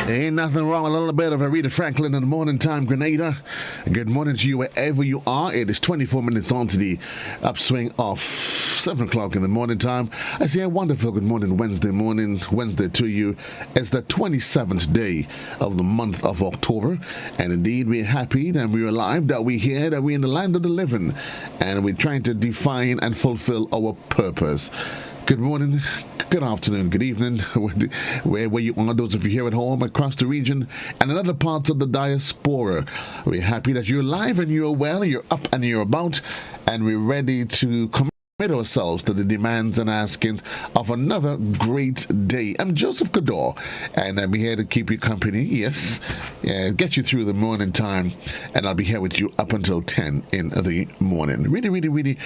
Ain't nothing wrong. A little bit of Aretha Franklin in the morning time, Grenada. Good morning to you wherever you are. It is 24 minutes on to the upswing of 7 o'clock in the morning time. I say a wonderful good morning Wednesday to you. It's the 27th day of the month of October. And indeed, we're happy that we're alive, that we're here, that we're in the land of the living. And we're trying to define and fulfill our purpose. Good morning, good afternoon, good evening, where you are, those of you here at home, across the region, and in other parts of the diaspora. We're happy that you're alive and you're well, you're up and you're about, and we're ready to commit ourselves to the demands and asking of another great day. I'm Joseph Cadore, and I'll be here to keep you company, yes, get you through the morning time, and I'll be here with you up until 10 in the morning. Really great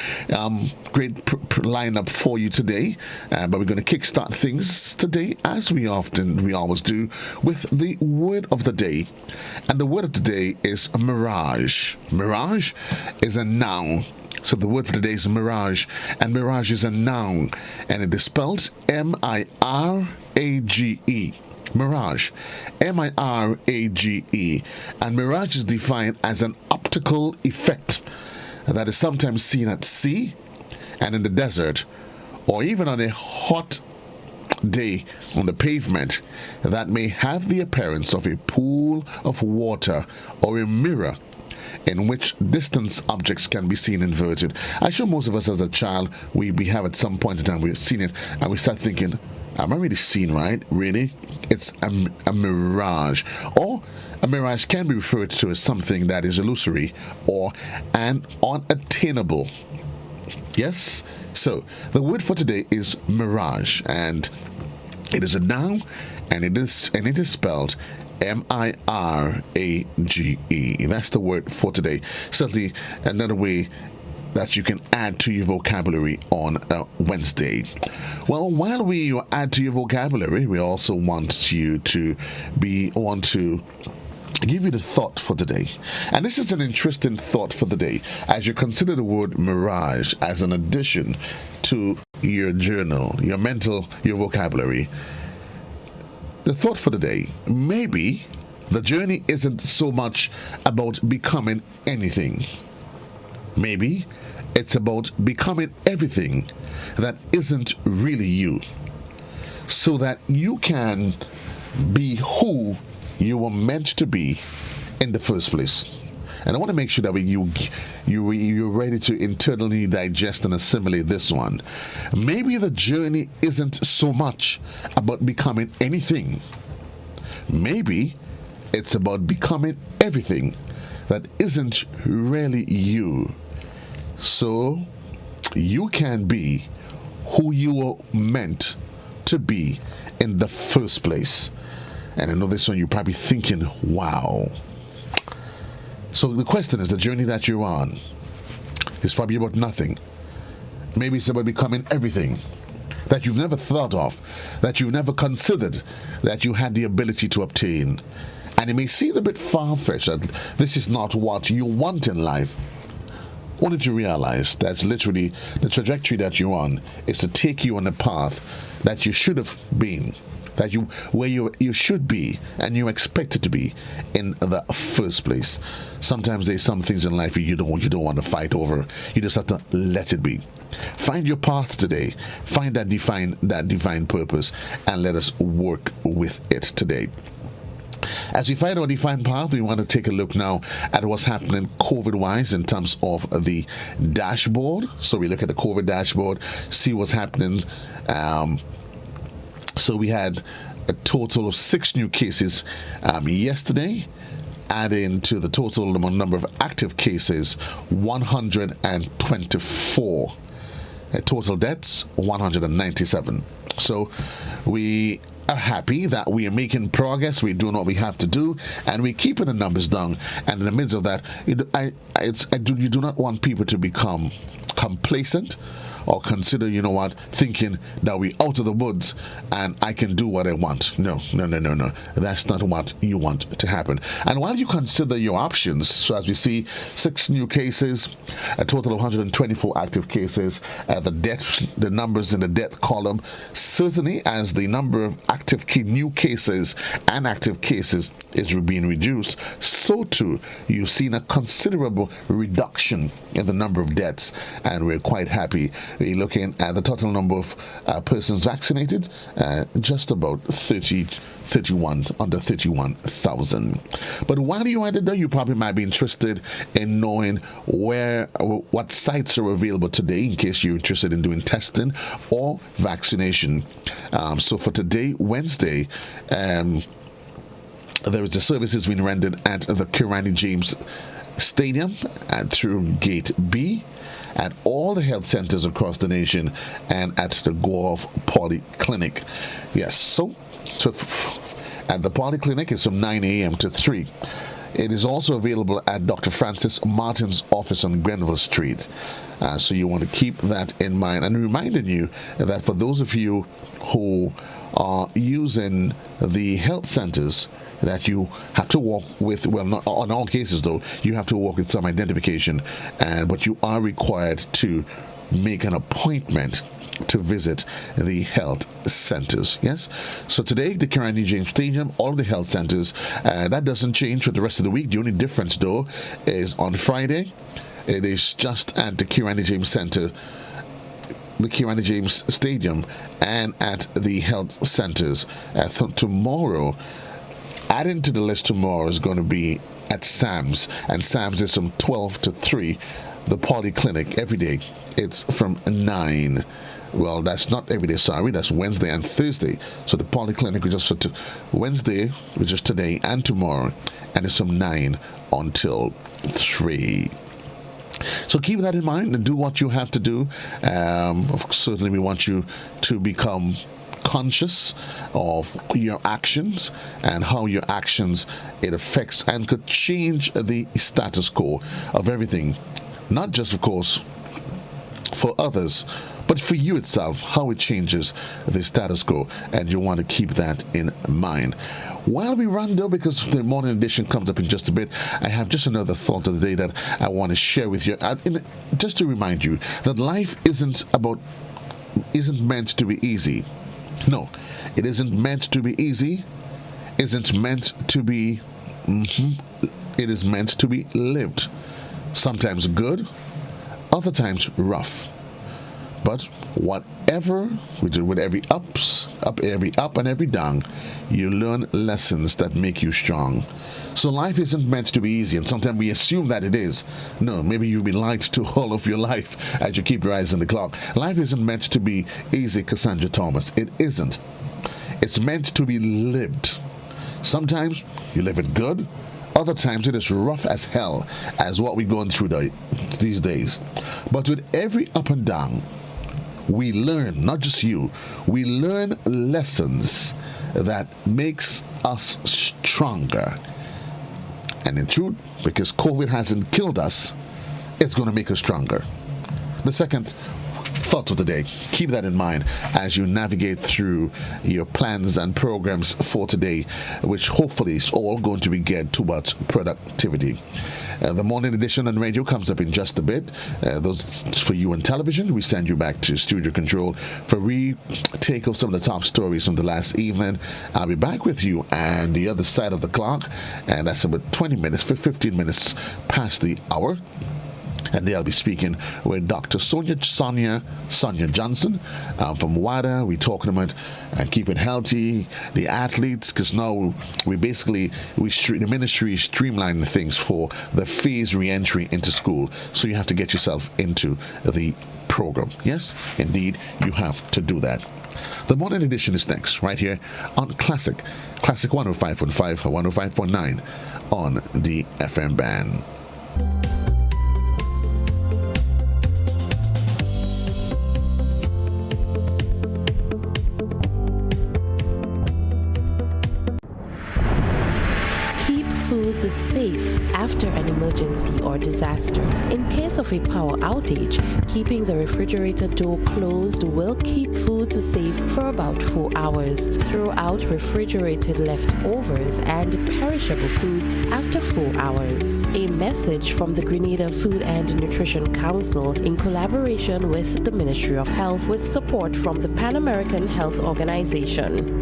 lineup for you today, but we're going to kickstart things today, as we always do, with the word of the day. And the word of the day is mirage. Mirage is a noun. So the word for today is mirage, and mirage is a noun, and it is spelled M-I-R-A-G-E. Mirage, M-I-R-A-G-E, and mirage is defined as an optical effect that is sometimes seen at sea and in the desert, or even on a hot day on the pavement, that may have the appearance of a pool of water or a mirror in which distant objects can be seen inverted. I'm sure most of us as a child, we have at some point in time, we've seen it, and we start thinking, am I really seeing right? Really? It's a mirage. Or a mirage can be referred to as something that is illusory or an unattainable. Yes? So, the word for today is mirage, and it is a noun, and it is spelled M-I-R-A-G-E. That's the word for today. Certainly another way that you can add to your vocabulary on a Wednesday. Well, while we add to your vocabulary, we also want to give you the thought for today. And this is an interesting thought for the day as you consider the word mirage as an addition to your journal, your vocabulary. The thought for the day, maybe the journey isn't so much about becoming anything. Maybe it's about becoming everything that isn't really you, so that you can be who you were meant to be in the first place. And I want to make sure that you're ready to internally digest and assimilate this one. Maybe the journey isn't so much about becoming anything. Maybe it's about becoming everything that isn't really you. So you can be who you were meant to be in the first place. And I know this one, you're probably thinking, wow. So the question is, the journey that you're on is probably about nothing. Maybe it's about becoming everything that you've never thought of, that you've never considered, that you had the ability to obtain. And it may seem a bit far-fetched that this is not what you want in life. Only to realize that's literally the trajectory that you're on is to take you on the path that you should have been, where you should be and you expected to be in the first place. Sometimes there's some things in life you don't want to fight over. You just have to let it be. Find your path today. Find that divine purpose, and let us work with it today. As we find our defined path, we want to take a look now at what's happening COVID-wise in terms of the dashboard. So we look at the COVID dashboard, see what's happening. So we had a total of 6 new cases yesterday, adding to the total number of active cases, 124. Total deaths, 197. So we are happy that we are making progress. We're doing what we have to do, and we're keeping the numbers down. And in the midst of that, you do not want people to become complacent or consider, thinking that we're out of the woods and I can do what I want. No. That's not what you want to happen. And while you consider your options, so as we see 6 new cases, a total of 124 active cases, the numbers in the death column, certainly as the number of new cases and active cases is being reduced, so too you've seen a considerable reduction in the number of deaths, and we're quite happy. We're looking at the total number of persons vaccinated, just about under 31,000. But while you're at it, though, you probably might be interested in knowing what sites are available today in case you're interested in doing testing or vaccination. So for today, Wednesday, there is the services being rendered at the Grenada James Stadium and through Gate B, at all the health centers across the nation, and at the Golf Polyclinic. Yes, so at the Polyclinic it's from 9 a.m. to 3. It is also available at Dr. Francis Martin's office on Grenville Street. So you want to keep that in mind. And reminding you that for those of you who are using the health centers, that you have to walk with, well, not on all cases though, you have to walk with some identification, but you are required to make an appointment to visit the health centers. Yes, so today the Grenada James Stadium, all the health centers, that doesn't change for the rest of the week. The only difference though is on Friday it is just at the Grenada James Center, the Grenada James Stadium, and at the health centers. Tomorrow, adding to the list tomorrow, is going to be at Sam's, and Sam's is from 12 to 3. The Polyclinic every day, it's from 9. Well, that's not every day, sorry, that's Wednesday and Thursday. So the Polyclinic is just for Wednesday, which is today and tomorrow, and it's from 9 until 3. So keep that in mind and do what you have to do. Certainly we want you to become conscious of your actions and how your actions, it affects and could change the status quo of everything. Not just, of course, for others, but for you itself, how it changes the status quo, and you want to keep that in mind. While we run, though, because the morning edition comes up in just a bit, I have just another thought of the day that I want to share with you. Just to remind you that life isn't meant to be easy. No, it isn't meant to be easy. Isn't meant to be. It is meant to be lived. Sometimes good, other times rough. But whatever, with every every up and every down, you learn lessons that make you strong. So life isn't meant to be easy, and sometimes we assume that it is. No, maybe you've been lied to all of your life as you keep your eyes on the clock. Life isn't meant to be easy, Cassandra Thomas. It isn't. It's meant to be lived. Sometimes you live it good. Other times it is rough as hell, as what we're going through these days. But with every up and down, we learn, not just you, we learn lessons that makes us stronger. And in truth, because COVID hasn't killed us, it's going to make us stronger. The second thought of the day, keep that in mind as you navigate through your plans and programs for today, which hopefully is all going to be geared towards productivity. The morning edition on radio comes up in just a bit. Those for you on television, we send you back to studio control for retake of some of the top stories from the last evening. I'll be back with you on the other side of the clock, and that's about 15 minutes past the hour. And there I'll be speaking with Dr. Sonia Johnson from WADA. We're talking about keeping healthy, the athletes, because now the ministry is streamlining things for the phased re-entry into school. So you have to get yourself into the program. Yes, indeed, you have to do that. The morning edition is next, right here on Classic 105.5, 105.9 on the FM band. Foods is safe after an emergency or or disaster. In case of a power outage, keeping the refrigerator door closed will keep foods safe for about 4 hours. Throw out refrigerated leftovers and perishable foods after 4 hours. A message from the Grenada Food and Nutrition Council in collaboration with the Ministry of Health with support from the Pan American Health Organization.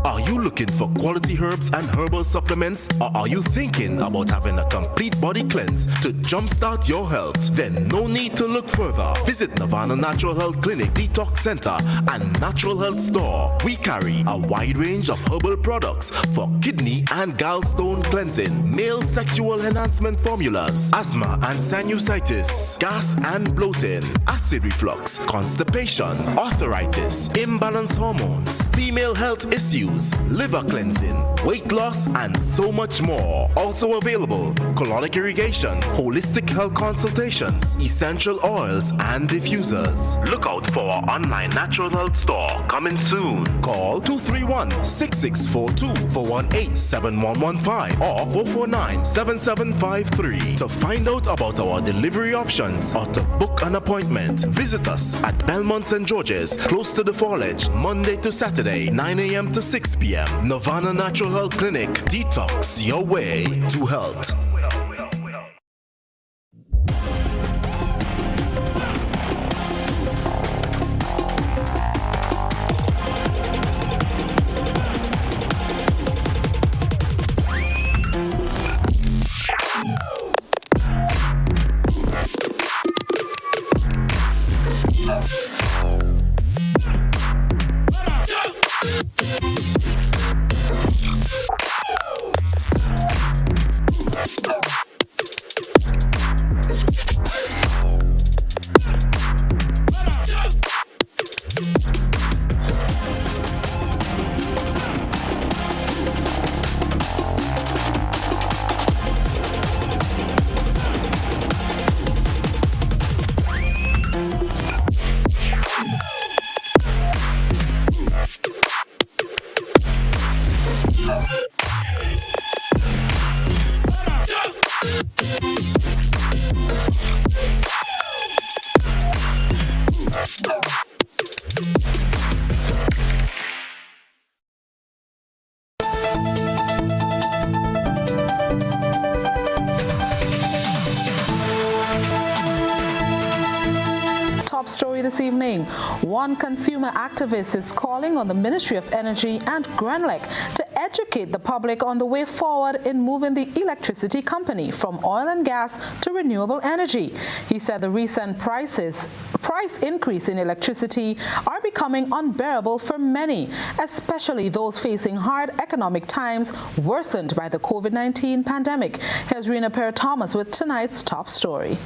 Are you looking for quality herbs and herbal supplements, or are you thinking about having a complete body cleanse to jumpstart your health? Then no need to look further. Visit Nirvana Natural Health Clinic, Detox Center, and Natural Health Store. We carry a wide range of herbal products for kidney and gallstone cleansing, male sexual enhancement formulas, asthma and sinusitis, gas and bloating, acid reflux, constipation, arthritis, imbalanced hormones, female health issues, liver cleansing, weight loss, and so much more. Also available, colonic irrigation, holistic health consultations, essential oils, and diffusers. Look out for our online natural health store coming soon. Call 231-6642 418-7115 or 449-7753 to find out about our delivery options or to book an appointment. Visit us at Belmont St. George's, close to the Foliage, Monday to Saturday, 9 a.m. to 6 p.m. Nirvana Natural Health Clinic. Detox your way to health. Story this evening. One consumer activist is calling on the Ministry of Energy and Grenlec to educate the public on the way forward in moving the electricity company from oil and gas to renewable energy. He said the recent price increase in electricity are becoming unbearable for many, especially those facing hard economic times worsened by the COVID-19 pandemic. Here's Rena Perry-Thomas with tonight's top story.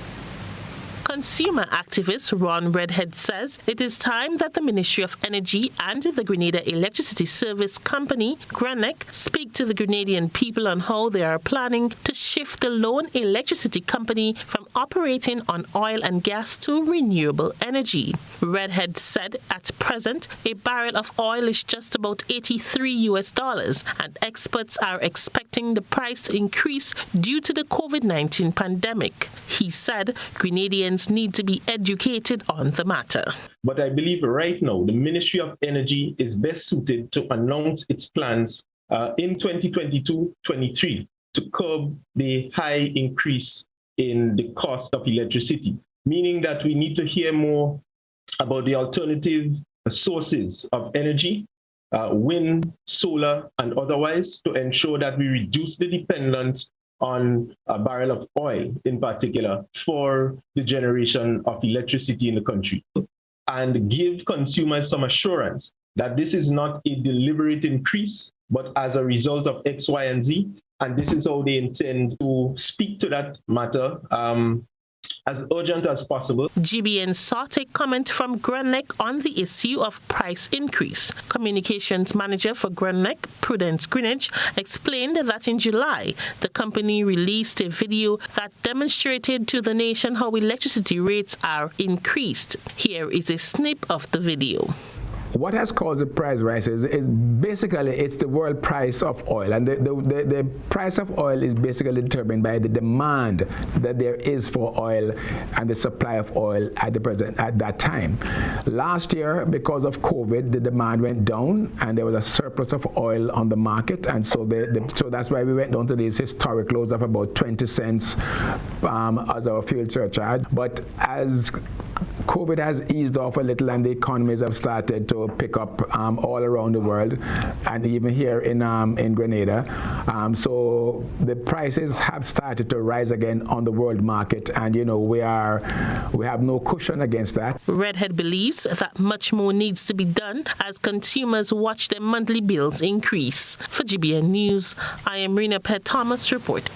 Consumer activist Ron Redhead says it is time that the Ministry of Energy and the Grenada Electricity Service Company, GRENEC, speak to the Grenadian people on how they are planning to shift the lone electricity company from operating on oil and gas to renewable energy. Redhead said at present, a barrel of oil is just about $83 and experts are expecting the price to increase due to the COVID-19 pandemic. He said Grenadians need to be educated on the matter. But I believe right now the Ministry of Energy is best suited to announce its plans in 2022-23 to curb the high increase in the cost of electricity, meaning that we need to hear more about the alternative sources of energy, wind, solar, and otherwise, to ensure that we reduce the dependence on a barrel of oil in particular for the generation of electricity in the country, and give consumers some assurance that this is not a deliberate increase, but as a result of X, Y, and Z. And this is how they intend to speak to that matter as urgent as possible. GBN sought a comment from GRENEC on the issue of price increase. Communications manager for GRENEC, Prudence Greenwich, explained that in July, the company released a video that demonstrated to the nation how electricity rates are increased. Here is a snip of the video. What has caused the price rises is basically it's the world price of oil, and the price of oil is basically determined by the demand that there is for oil and the supply of oil at that time. Last year, because of COVID, the demand went down and there was a surplus of oil on the market, and so so that's why we went down to these historic lows of about 20 cents as our fuel surcharge. But as COVID has eased off a little and the economies have started to pick up all around the world, and even here in Grenada, so the prices have started to rise again on the world market, and we have no cushion against that. Redhead believes that much more needs to be done as consumers watch their monthly bills increase. For GBN News, I am Rena Pett Thomas reporting.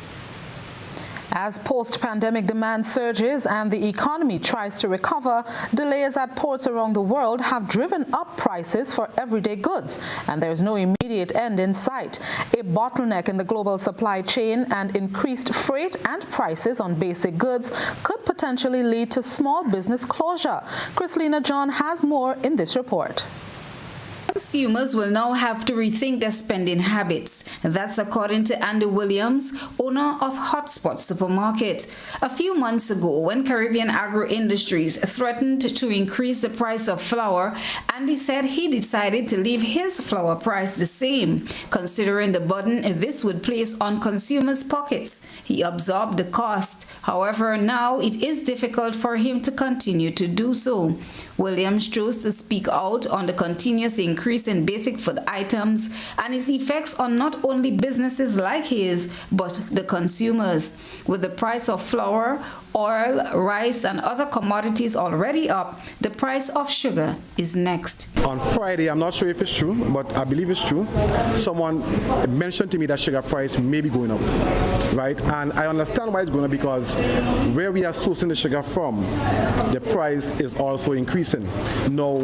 As post-pandemic demand surges and the economy tries to recover, delays at ports around the world have driven up prices for everyday goods, and there's no immediate end in sight. A bottleneck in the global supply chain and increased freight and prices on basic goods could potentially lead to small business closure. Chrislina John has more in this report. Consumers will now have to rethink their spending habits. That's according to Andy Williams, owner of Hotspot Supermarket. A few months ago, when Caribbean Agro Industries threatened to increase the price of flour, Andy said he decided to leave his flour price the same, considering the burden this would place on consumers' pockets. He absorbed the cost. However, now it is difficult for him to continue to do so. Williams chose to speak out on the continuous increase in basic food items and its effects on not only businesses like his, but the consumers. With the price of flour, oil, rice, and other commodities already up, the price of sugar is next. On Friday, I'm not sure if it's true, but I believe it's true, someone mentioned to me that sugar price may be going up, right? And I understand why it's going up, because where we are sourcing the sugar from, the price is also increasing. Now,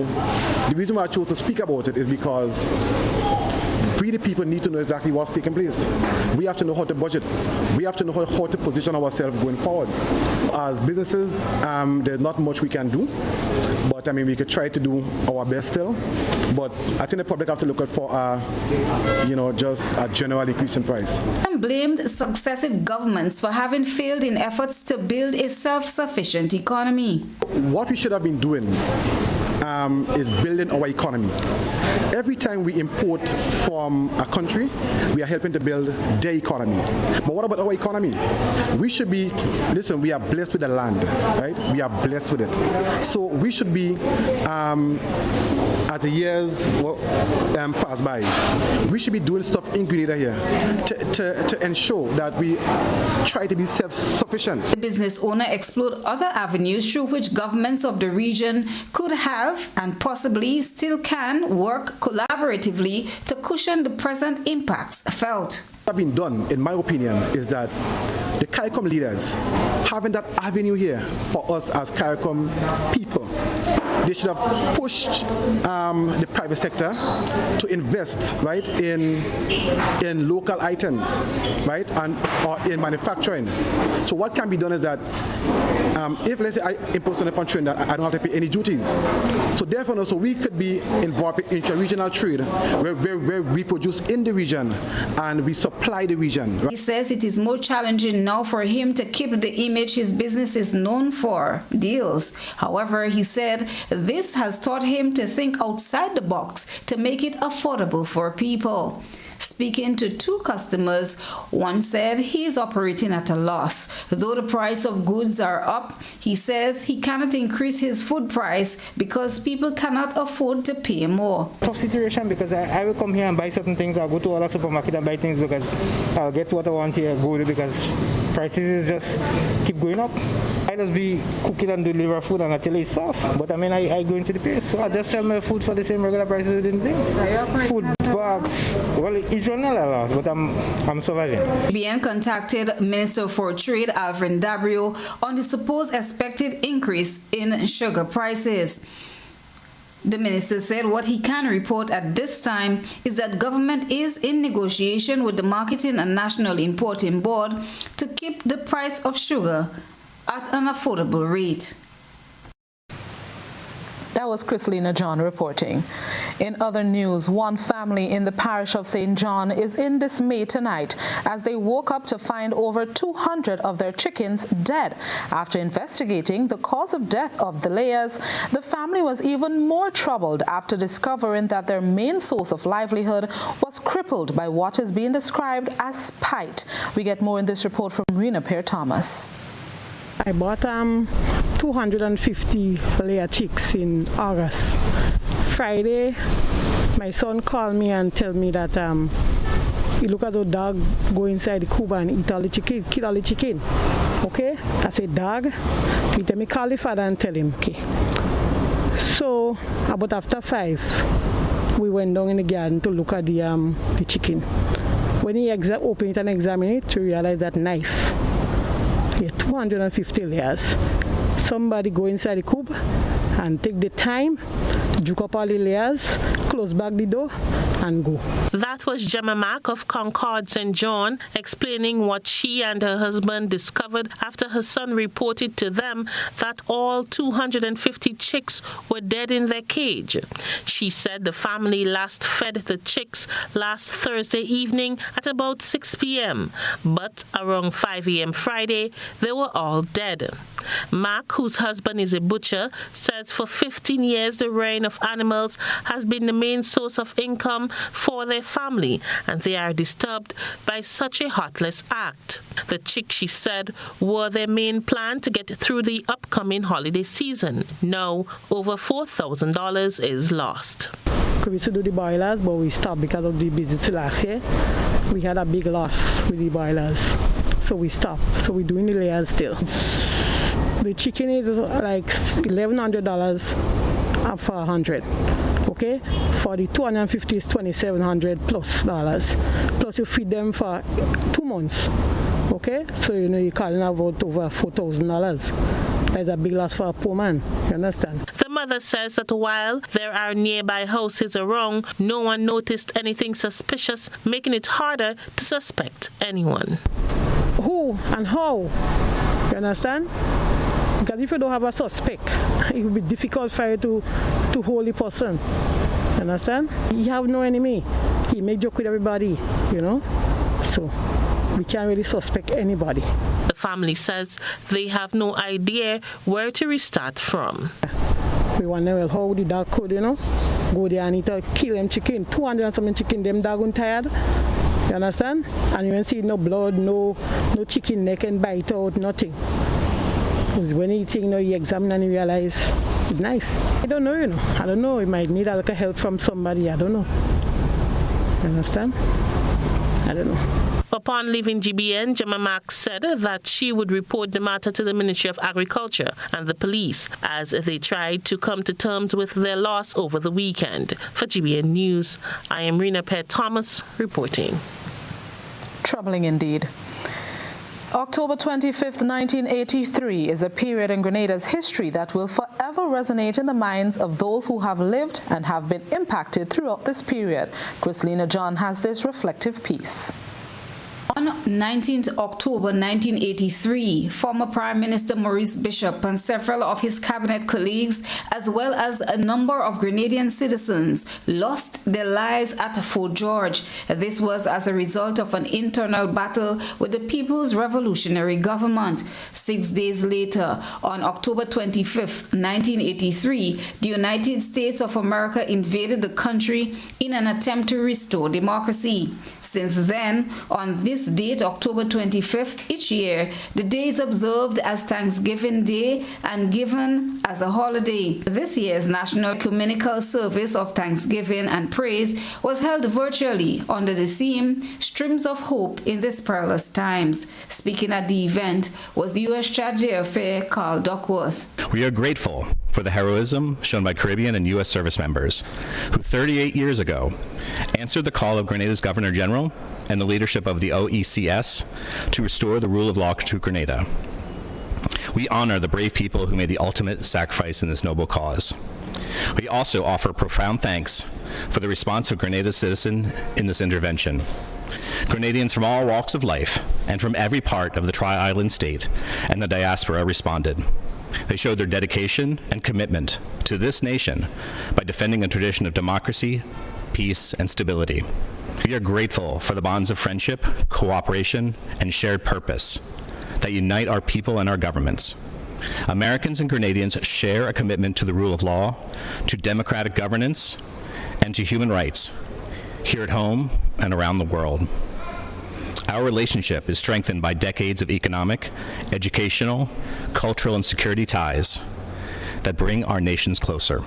the reason why I chose to speak about it is because we, the people, need to know exactly what's taking place. We have to know how to budget. We have to know how to position ourselves going forward. As businesses, there's not much we can do, but I mean, we could try to do our best still. But I think the public have to look out for, just a general increase in price. And blamed successive governments for having failed in efforts to build a self-sufficient economy. What we should have been doing is building our economy. Every time we import from a country, we are helping to build their economy. But what about our economy? We should be, listen, we are blessed with the land, right? We are blessed with it. So we should be, as the years pass by, we should be doing stuff in Grenada here to ensure that we try to be self-sufficient. The business owner explored other avenues through which governments of the region could have and possibly still can work collaboratively to cushion the present impacts felt. What has been done, in my opinion, is that the CARICOM leaders, having that avenue here for us as CARICOM people, they should have pushed the private sector to invest, right, in local items, right, or in manufacturing. So what can be done is that if, let's say, I impose on a country that I don't have to pay any duties, so therefore, so we could be involved in inter-regional trade where we produce in the region and we supply the region. He says it is more challenging now for him to keep the image his business is known for, deals. However, he said this has taught him to think outside the box to make it affordable for people. Speaking to two customers, one said he is operating at a loss. Though the price of goods are up, he says he cannot increase his food price because people cannot afford to pay more. Tough situation, because I will come here and buy certain things. I'll go to other supermarket and buy things because I'll get what I want here, good, because prices just keep going up. I just be cooking and deliver food and until it's off. But I mean, I go into the place, so I just sell my food for the same regular prices within the thing. Food bags, well, it's not a loss, but I'm surviving. BN contacted Minister for Trade Alvin Dabrio on the supposed expected increase in sugar prices. The minister said what he can report at this time is that government is in negotiation with the Marketing and National Importing Board to keep the price of sugar at an affordable rate. That was Chrislina John reporting. In other news, one family in the parish of St. John is in dismay tonight as they woke up to find over 200 of their chickens dead. After investigating the cause of death of the layers, the family was even more troubled after discovering that their main source of livelihood was crippled by what is being described as spite. We get more in this report from Rena Pear-Thomas. I bought 250 layer chicks in August. Friday, my son called me and tell me that he look as a dog go inside the coop and eat all the chicken, kill all the chicken. Okay, I said dog. He tell me call the father and tell him. Okay. So about after 5, we went down in the garden to look at the chicken. When he opened it and examined it, we realized that knife. 250 layers. Somebody go inside the coop and take the time, juke up all the layers, close back the door, and go. That was Gemma Mack of Concord St. John explaining what she and her husband discovered after her son reported to them that all 250 chicks were dead in their cage. She said the family last fed the chicks last Thursday evening at about 6 p.m., but around 5 a.m. Friday, they were all dead. Mack, whose husband is a butcher, says for 15 years the rearing of animals has been the main source of income for their family, and they are disturbed by such a heartless act. The chicks, she said, were their main plan to get through the upcoming holiday season. Now, over $4,000 is lost. We used to do the boilers, but we stopped because of the business last year. We had a big loss with the boilers, so we stopped. So we're doing the layers still. The chicken is like $1,100 up for 100. Okay, for the 250 is $2,700 plus dollars. Plus you feed them for 2 months. Okay, so you're calling about over $4,000. That's a big loss for a poor man. You understand? The mother says that while there are nearby houses around, no one noticed anything suspicious, making it harder to suspect anyone. Who and how? You understand? Because if you don't have a suspect, it will be difficult for you to hold the person. You understand? He have no enemy. He make joke with everybody, you know? So we can't really suspect anybody. The family says they have no idea where to restart from. We wonder, well, how the dog could, you know, go there and eat or kill them chicken. 200 and something chicken, them dog are tired. You understand? And you don't see no blood, no chicken neck and bite out, nothing. When you think, you examine and you realize it's knife. I don't know, I don't know. It might need a little help from somebody. I don't know. You understand? I don't know. Upon leaving GBN, Gemma Mack said that she would report the matter to the Ministry of Agriculture and the police as they tried to come to terms with their loss over the weekend. For GBN News, I am Rena Pear-Thomas reporting. Troubling indeed. October 25th, 1983 is a period in Grenada's history that will forever resonate in the minds of those who have lived and have been impacted throughout this period. Chrislina John has this reflective piece. On 19th October 1983, former Prime Minister Maurice Bishop and several of his cabinet colleagues, as well as a number of Grenadian citizens, lost their lives at Fort George. This was as a result of an internal battle with the People's Revolutionary Government. 6 days later, on October 25th, 1983, the United States of America invaded the country in an attempt to restore democracy. Since then, on this date, October 25th, each year, the day is observed as Thanksgiving Day and given as a holiday. This year's National Ecumenical Service of Thanksgiving and Praise was held virtually under the theme, Streams of Hope in These Perilous Times. Speaking at the event was the U.S. Charge d'Affaires Carl Duckworth. We are grateful for the heroism shown by Caribbean and U.S. service members who 38 years ago answered the call of Grenada's Governor General and the leadership of the OECS to restore the rule of law to Grenada. We honor the brave people who made the ultimate sacrifice in this noble cause. We also offer profound thanks for the response of Grenada's citizens in this intervention. Grenadians from all walks of life and from every part of the Tri-Island state and the diaspora responded. They showed their dedication and commitment to this nation by defending a tradition of democracy, peace, and stability. We are grateful for the bonds of friendship, cooperation, and shared purpose that unite our people and our governments. Americans and Grenadians share a commitment to the rule of law, to democratic governance, and to human rights, here at home and around the world. Our relationship is strengthened by decades of economic, educational, cultural, and security ties that bring our nations closer.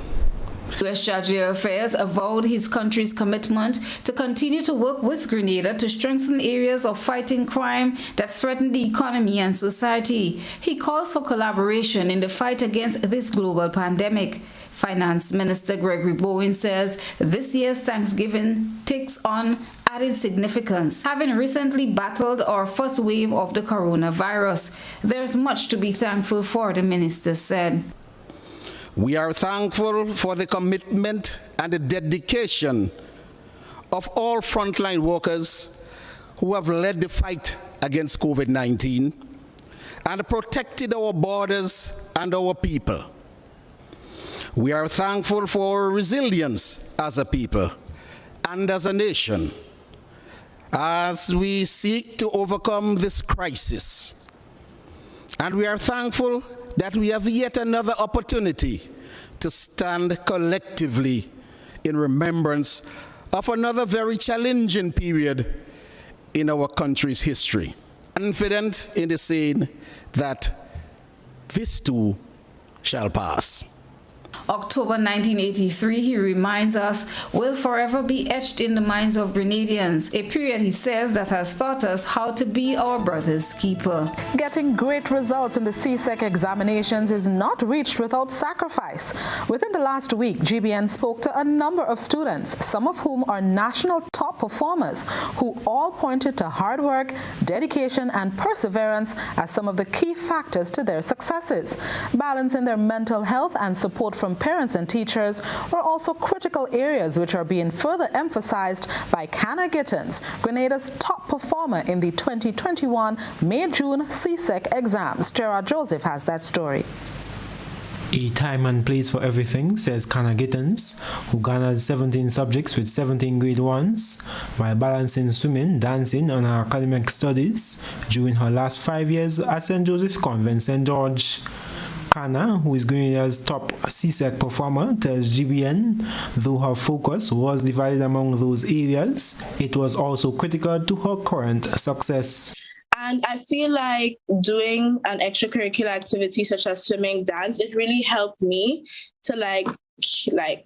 U.S. Treasury Affairs avowed his country's commitment to continue to work with Grenada to strengthen areas of fighting crime that threaten the economy and society. He calls for collaboration in the fight against this global pandemic. Finance Minister Gregory Bowen says this year's Thanksgiving takes on added significance, having recently battled our first wave of the coronavirus. There's much to be thankful for, the minister said. We are thankful for the commitment and the dedication of all frontline workers who have led the fight against COVID-19 and protected our borders and our people. We are thankful for our resilience as a people and as a nation as we seek to overcome this crisis. And we are thankful that we have yet another opportunity to stand collectively in remembrance of another very challenging period in our country's history. Confident in the saying that this too shall pass. October 1983, he reminds us, will forever be etched in the minds of Grenadians, a period, he says, that has taught us how to be our brother's keeper. Getting great results in the CSEC examinations is not reached without sacrifice. Within the last week, GBN spoke to a number of students, some of whom are national top performers, who all pointed to hard work, dedication, and perseverance as some of the key factors to their successes. Balancing their mental health and support from parents and teachers were also critical areas which are being further emphasized by Kana Gittins, Grenada's top performer in the 2021 May-June CSEC exams. Gerard Joseph has that story. A time and place for everything, says Kana Gittins, who garnered 17 subjects with 17 grade 1s while balancing swimming, dancing, and her academic studies during her last 5 years at St. Joseph Convent, St. George. Kana, who is Grenada's top CSEC performer, tells GBN, though her focus was divided among those areas, it was also critical to her current success. And I feel like doing an extracurricular activity such as swimming, dance, it really helped me to like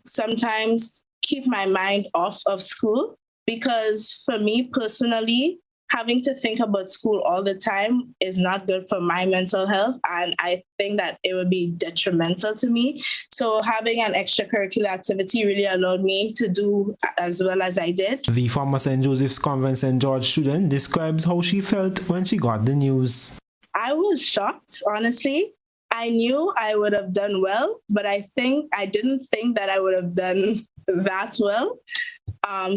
sometimes keep my mind off of school, because for me personally, having to think about school all the time is not good for my mental health, and I think that it would be detrimental to me. So having an extracurricular activity really allowed me to do as well as I did. The former St. Joseph's Convent St. George student describes how she felt when she got the news. I was shocked, honestly. I knew I would have done well, but I didn't think that I would have done that well.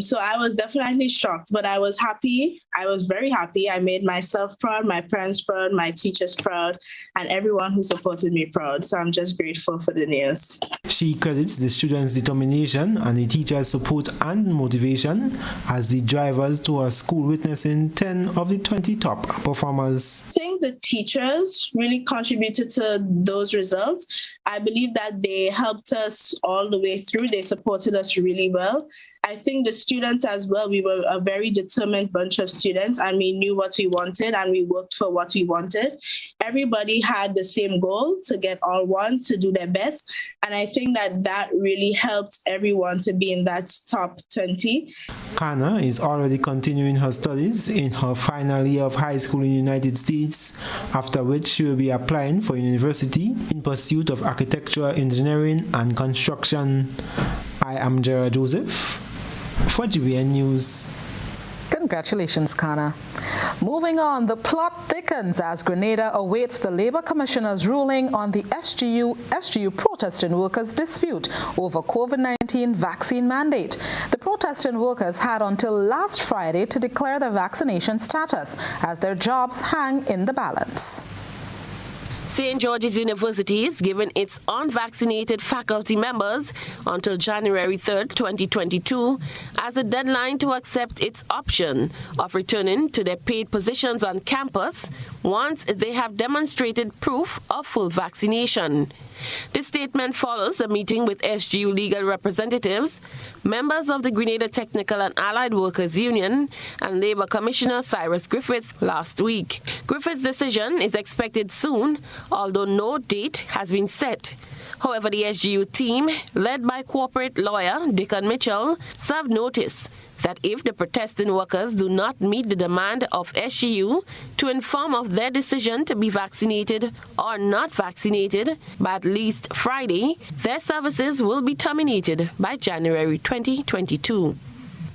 So I was definitely shocked, but I was happy. I was very happy. I made myself proud, my parents proud, my teachers proud, and everyone who supported me proud. So I'm just grateful for the news. She credits the students' determination and the teachers' support and motivation as the drivers to her school witnessing 10 of the 20 top performers. I think the teachers really contributed to those results. I believe that they helped us all the way through. They supported us really well. I think the students as well, we were a very determined bunch of students, and we knew what we wanted and we worked for what we wanted. Everybody had the same goal, to get all ones, to do their best. And I think that really helped everyone to be in that top 20. Kana is already continuing her studies in her final year of high school in the United States, after which she will be applying for university in pursuit of architecture, engineering, and construction. I am Gerard Joseph for GBN News. Congratulations, Kana. Moving on, the plot thickens as Grenada awaits the Labour Commissioner's ruling on the SGU protesting workers' dispute over COVID-19 vaccine mandate. The protesting workers had until last Friday to declare their vaccination status as their jobs hang in the balance. St. George's University is giving its unvaccinated faculty members until January 3rd, 2022 as a deadline to accept its option of returning to their paid positions on campus once they have demonstrated proof of full vaccination. The statement follows a meeting with SGU legal representatives, members of the Grenada Technical and Allied Workers Union, and Labour Commissioner Cyrus Griffith last week. Griffith's decision is expected soon, although no date has been set. However, the SGU team, led by corporate lawyer Dickon Mitchell, served notice that if the protesting workers do not meet the demand of SGU to inform of their decision to be vaccinated or not vaccinated by at least Friday, their services will be terminated by January 2022.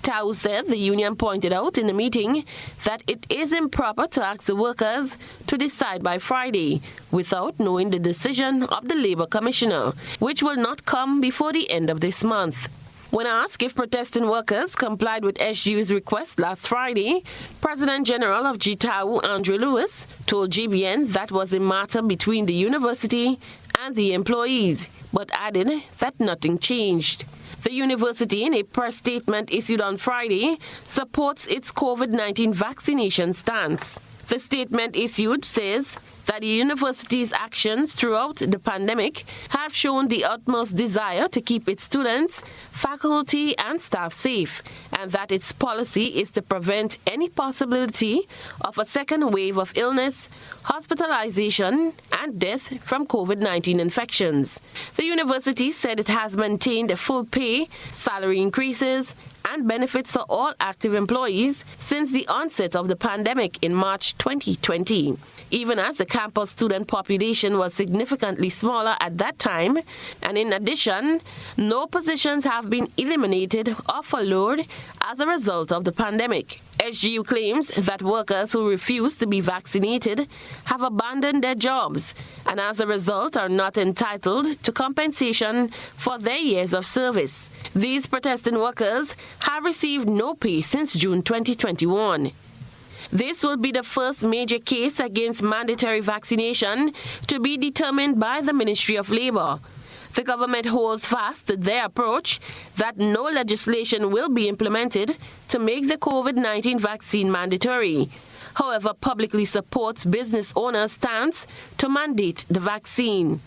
Tau said the union pointed out in the meeting that it is improper to ask the workers to decide by Friday without knowing the decision of the Labour Commissioner, which will not come before the end of this month. When asked if protesting workers complied with SGU's request last Friday, President General of GTAU, Andrew Lewis, told GBN that was a matter between the university and the employees, but added that nothing changed. The university, in a press statement issued on Friday, supports its COVID-19 vaccination stance. The statement issued says that the university's actions throughout the pandemic have shown the utmost desire to keep its students, faculty, and staff safe, and that its policy is to prevent any possibility of a second wave of illness, hospitalization, and death from COVID-19 infections. The university said it has maintained full pay, salary increases, and benefits for all active employees since the onset of the pandemic in March 2020. Even as the campus student population was significantly smaller at that time, and in addition, no positions have been eliminated or furloughed as a result of the pandemic. SGU claims that workers who refuse to be vaccinated have abandoned their jobs and as a result are not entitled to compensation for their years of service. These protesting workers have received no pay since June 2021. This will be the first major case against mandatory vaccination to be determined by the Ministry of Labour. The government holds fast to their approach that no legislation will be implemented to make the COVID-19 vaccine mandatory. However, publicly supports business owners' stance to mandate the vaccine.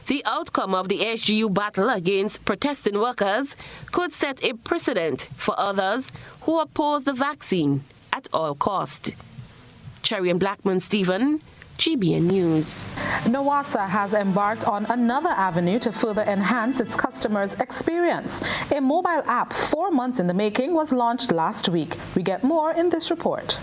The outcome of the SGU battle against protesting workers could set a precedent for others who oppose the vaccine at all cost. Cherry and Blackman Stephen, GBN News. NAWASA has embarked on another avenue to further enhance its customers' experience. A mobile app 4 months in the making was launched last week. We get more in this report.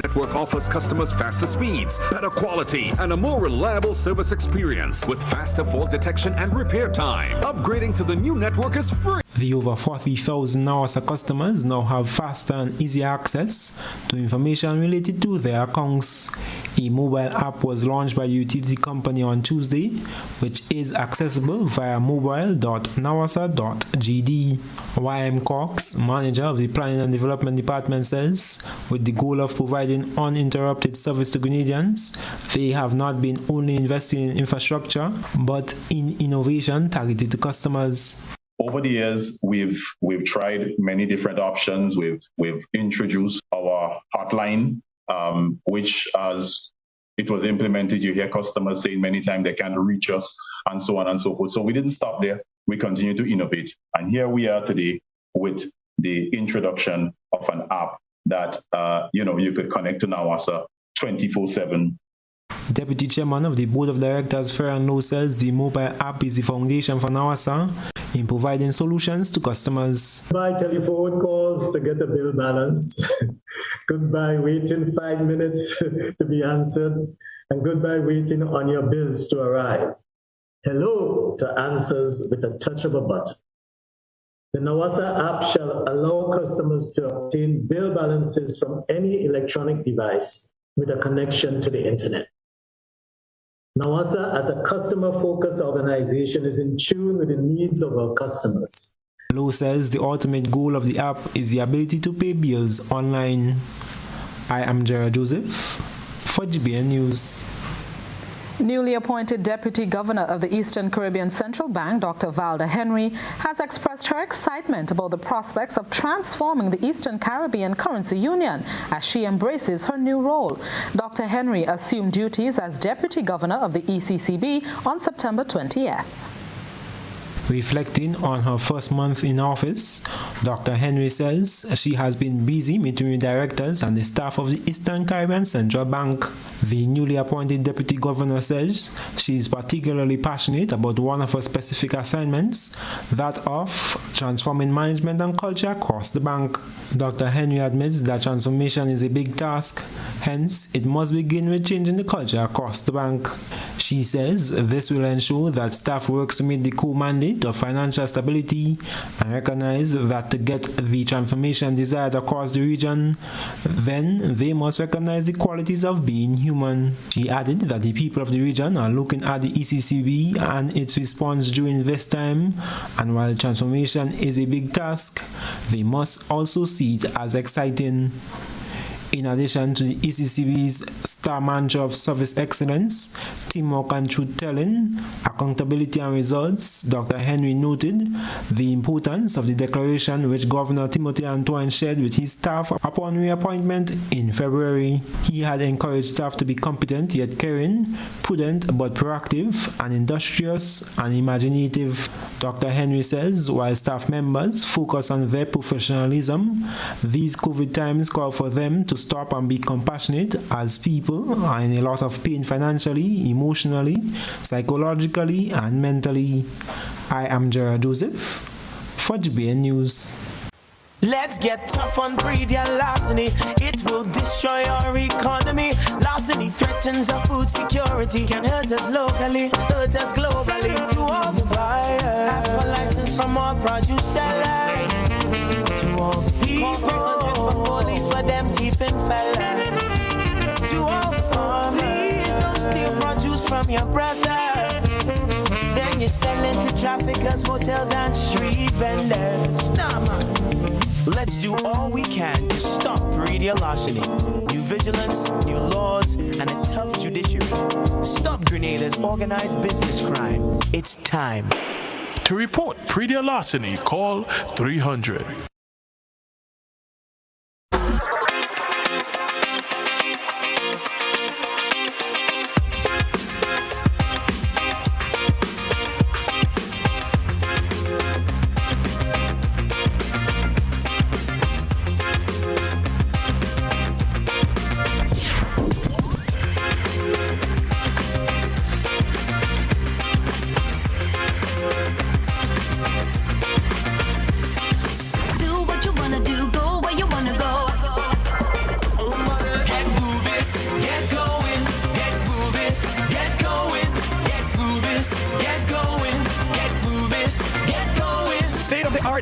Network offers customers faster speeds, better quality, and a more reliable service experience with faster fault detection and repair time. Upgrading to the new network is free. The over 40,000 NAWASA customers now have faster and easier access to information related to their accounts. A mobile app was launched by the utility company on Tuesday, which is accessible via mobile.nawasa.gd. YM Cox, manager of the Planning and Development Department, says, with the goal of providing uninterrupted service to Grenadians, they have not been only investing in infrastructure, but in innovation targeted to customers. Over the years, we've tried many different options. We've introduced our hotline, which as it was implemented, you hear customers saying many times they can't reach us and so on and so forth. So we didn't stop there. We continue to innovate. And here we are today with the introduction of an app that, you could connect to NAWASA 24/7. Deputy Chairman of the Board of Directors, Ferran Lowe, says the mobile app is the foundation for NAWASA in providing solutions to customers. Goodbye telephone calls to get the bill balance. Goodbye waiting 5 minutes to be answered. And goodbye waiting on your bills to arrive. Hello to answers with a touch of a button. The NAWASA app shall allow customers to obtain bill balances from any electronic device with a connection to the internet. NAWASA, as a customer-focused organization, is in tune with the needs of our customers. Lowe says the ultimate goal of the app is the ability to pay bills online. I am Gerard Joseph For GBN News. Newly appointed Deputy Governor of the Eastern Caribbean Central Bank, Dr. Valda Henry, has expressed her excitement about the prospects of transforming the Eastern Caribbean Currency Union as she embraces her new role. Dr. Henry assumed duties as Deputy Governor of the ECCB on September 20th. Reflecting on her first month in office, Dr. Henry says she has been busy meeting with directors and the staff of the Eastern Caribbean Central Bank. The newly appointed Deputy Governor says she is particularly passionate about one of her specific assignments, that of transforming management and culture across the bank. Dr. Henry admits that transformation is a big task, hence it must begin with changing the culture across the bank. She says this will ensure that staff works to meet the core mandate of financial stability and recognize that to get the transformation desired across the region, then they must recognize the qualities of being human. She added that the people of the region are looking at the ECCB and its response during this time, and while transformation is a big task, they must also see it as exciting. In addition to the ECCB's star mantra of service excellence, teamwork and truth-telling, accountability and results, Dr. Henry noted the importance of the declaration which Governor Timothy Antoine shared with his staff upon reappointment in February. He had encouraged staff to be competent yet caring, prudent but proactive, and industrious and imaginative. Dr. Henry says while staff members focus on their professionalism, these COVID times call for them to stop and be compassionate, as people are in a lot of pain financially, emotionally, psychologically, and mentally. I am Gerard Joseph for GBN News. Let's get tough on greedy and larceny. It will destroy our economy. Larceny threatens our food security. Can hurt us locally, hurt us globally. To all the buyers, ask for license from all produce sellers. To all people, 300 for police for them thieving fellas. To all families, don't steal produce from your brother. Then you sell it to traffickers, hotels, and street vendors. Nah, man. Let's do all we can to stop greedy and larceny. New vigilance, new laws, and a tough judiciary. Stop Grenada's organized business crime. It's time. To report greedy and larceny, call 300.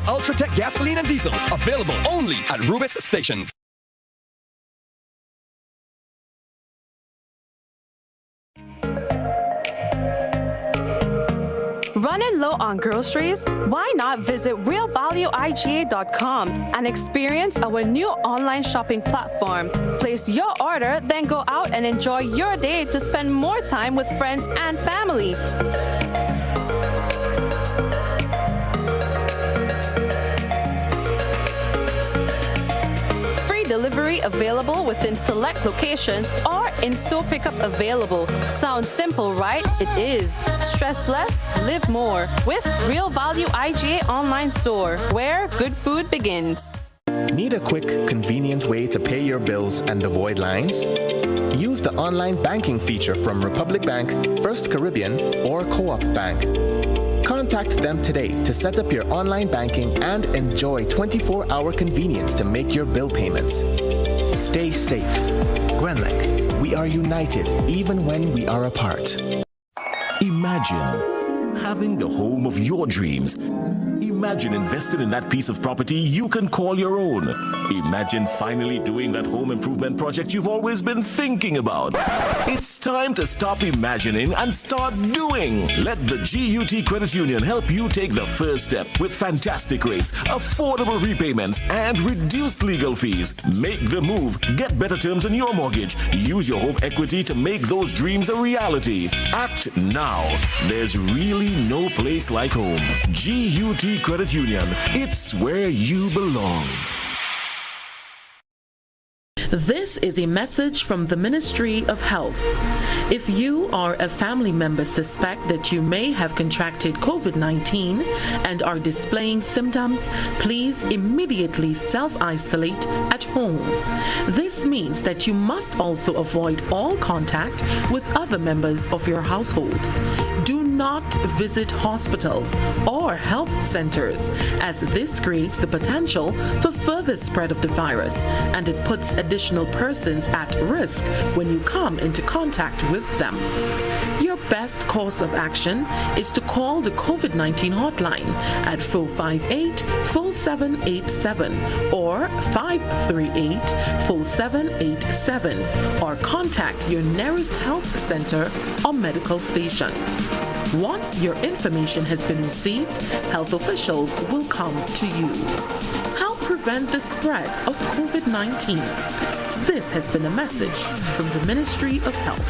Ultratech gasoline and diesel, available only at Rubis stations. Running low on groceries? Why not visit realvalueiga.com and experience our new online shopping platform. Place your order, then go out and enjoy your day to spend more time with friends and family. Delivery available within select locations or in-store pickup available. Sounds simple, right? It is. Stress less, live more with Real Value IGA online store, where good food begins. Need a quick, convenient way to pay your bills and avoid lines? Use the online banking feature from Republic Bank, First Caribbean, or Co-op Bank. Contact them today to set up your online banking and enjoy 24-hour convenience to make your bill payments. Stay safe. Grenlec, we are united even when we are apart. Imagine having the home of your dreams. Imagine investing in that piece of property you can call your own. Imagine finally doing that home improvement project you've always been thinking about. It's time to stop imagining and start doing. Let the GUT Credit Union help you take the first step with fantastic rates, affordable repayments, and reduced legal fees. Make the move. Get better terms on your mortgage. Use your home equity to make those dreams a reality. Act now. There's really no place like home. GUT Credit Union. It's where you belong. This is a message from the Ministry of Health. If you or a family member suspect that you may have contracted COVID-19 and are displaying symptoms, please immediately self-isolate at home. This means that you must also avoid all contact with other members of your household. Do not visit hospitals or health centers, as this creates the potential for further spread of the virus, and it puts additional persons at risk when you come into contact with them. Your best course of action is to call the COVID-19 hotline at 458-4787 or 538-4787, or contact your nearest health center or medical station. Once your information has been received, health officials will come to you. How prevent the spread of COVID-19? This has been a message from the Ministry of Health.